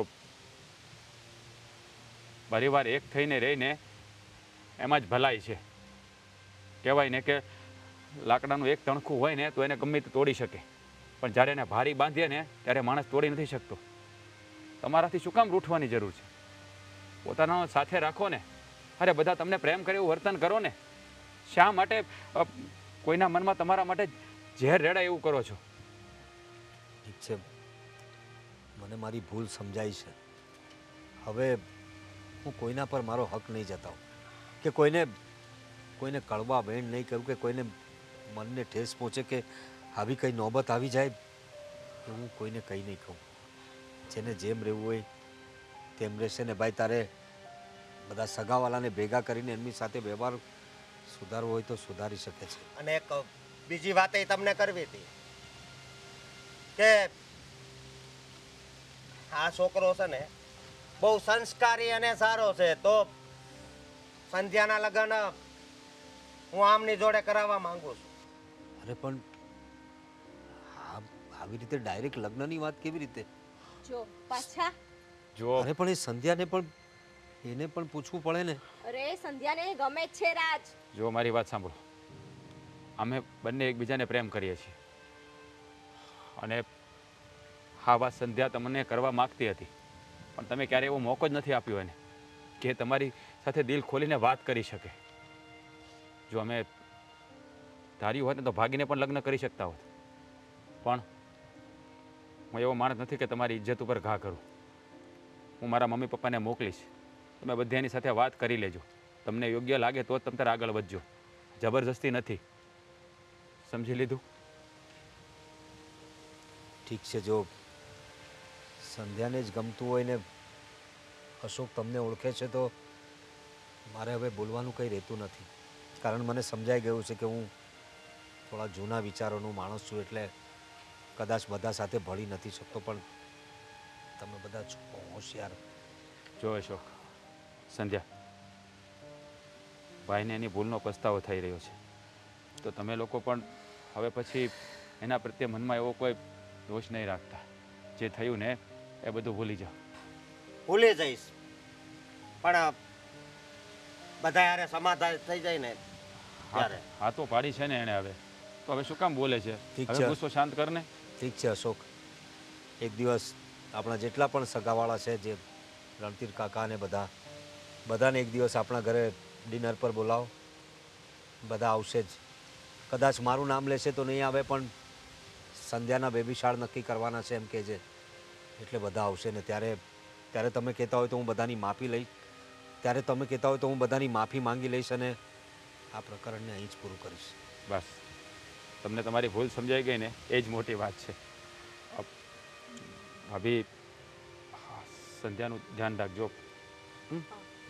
પરિવાર એક થઈને રહીને એમાં જ ભલાઈ છે. કહેવાય ને કે લાકડાનું એક તણખું હોય ને તો એને ગમે તે તોડી શકે, પણ જ્યારે એને ભારી બાંધીએ ને ત્યારે માણસ તોડી નથી શકતો. તમારાથી શું કામ રૂઠવાની જરૂર છે? પોતાના સાથે રાખો ને. અરે બધા તમને પ્રેમ કરે એવું વર્તન કરો ને. શા માટે કોઈના મનમાં તમારા માટે ઝેર રેડાય એવું કરો છો? ઠીક છે, મને મારી ભૂલ સમજાઈ છે. હવે હું કોઈના પર મારો હક નહીં જતાવું કે કોઈને કડવા વેણ નહીં કરું કે કોઈને મનને ઠેસ પહોંચે કે આવી કંઈ નોબત આવી જાય તો હું કોઈને કંઈ નહીં કહું. જેને જેમ રહેવું હોય તેમ રહેશે ને ભાઈ. તારે બધા સગાવાલાને ભેગા કરીને એમની સાથે વ્યવહાર સુધારવો હોય તો સુધારી શકે છે. અને એક બીજી વાત એ તમને કરવી હતી કે આ છોકરો છે ને બહુ સંસ્કારી અને સારો છે, તો સંધ્યાના લગ્ન હું આમની જોડે કરાવવા માંગુ છું. અરે પણ આવી રીતે ડાયરેક્ટ લગ્નની વાત કેવી રીતે? જો પાછા જો અરે પણ એ સંધ્યાને પણ એને પણ પૂછવું પડે ને. અરે સંધ્યાને ગમે જ છે રાજ. જો મારી વાત સાંભળો. અમે બંને એકબીજાને પ્રેમ કરીએ છીએ અને આ વાત સંધ્યા તમને કરવા માગતી હતી, પણ તમે ક્યારે એવો મોકો જ નથી આપ્યો એને કે તમારી સાથે દિલ ખોલીને વાત કરી શકે. જો અમે ધાર્યું હોત ને તો ભાગીને પણ લગ્ન કરી શકતા હોત, પણ હું એવો માણસ નથી કે તમારી ઇજ્જત ઉપર ઘા કરું. હું મારા મમ્મી પપ્પાને મોકલીશ, તમે બધી એની સાથે વાત કરી લેજો. તમને યોગ્ય લાગે તો જ તમે તારે આગળ વધજો, જબરજસ્તી નથી. સમજી લીધું? ઠીક છે, જો સંધ્યાને જ ગમતું હોય ને અશોક તમને ઓળખે છે તો મારે હવે બોલવાનું કંઈ રહેતું નથી. કારણ મને સમજાઈ ગયું છે કે હું થોડા જૂના વિચારોનો માણસ છું, એટલે કદાચ બધા સાથે ભળી નથી શકતો. પણ તમે બધા છો હોશિયાર. જો અશોક, સંધ્યા, ભાઈને એની ભૂલનો પસ્તાવો થઈ રહ્યો છે, તો તમે લોકો પણ હવે પછી એના પ્રત્યે મનમાં એવો કોઈ દોષ નહીં રાખતા. જે થયું ને એ બધું ભૂલી જાઓ. ભૂલી જઈશ, પણ બધા યારે સમાધાન થઈ જાય ને ત્યારે. હા તો પાડી છે ને એને હવે, તો હવે શું કામ બોલે છે? ઠીક હવે છે. ગુસ્સો શાંત કરને. ઠીક છે અશોક, એક દિવસ આપણા જેટલા પણ સગાવાળા છે, જે રણતીર કાકા અને બધાને એક દિવસ આપણા ઘરે ડિનર પર બોલાવો. બધા આવશે જ. કદાચ મારું નામ લેશે તો નહીં આવે, પણ સંધ્યાના બેબી શાળ નક્કી કરવાના છે એમ કહેજે, એટલે બધા આવશે ને ત્યારે તમે કહેતા હોય તો હું બધાની માફી લઈશ. ત્યારે તમે કહેતા હોય તો હું બધાની માફી માંગી લઈશ અને આ પ્રકરણને અહીં જ પૂરું કરીશ. બસ, તમને તમારી ભૂલ સમજાઈ ગઈ ને એ જ મોટી વાત છે. ભાભી, સંધ્યાનું ધ્યાન રાખજો.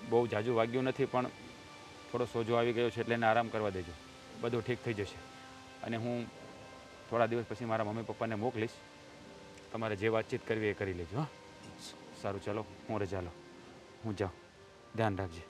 બહુ જાજુ વાગ્યું નથી, પણ થોડો સોજો આવી ગયો છે, એટલે એને આરામ કરવા દેજો. બધું ઠીક થઈ જશે. અને હું થોડા દિવસ પછી મારા મમ્મી પપ્પાને મોકલીશ. તમારે જે વાતચીત કરવી એ કરી લેજો. હા, સારું, ચાલો હું રજા લઉં. હું જાઉં. ધ્યાન રાખજે.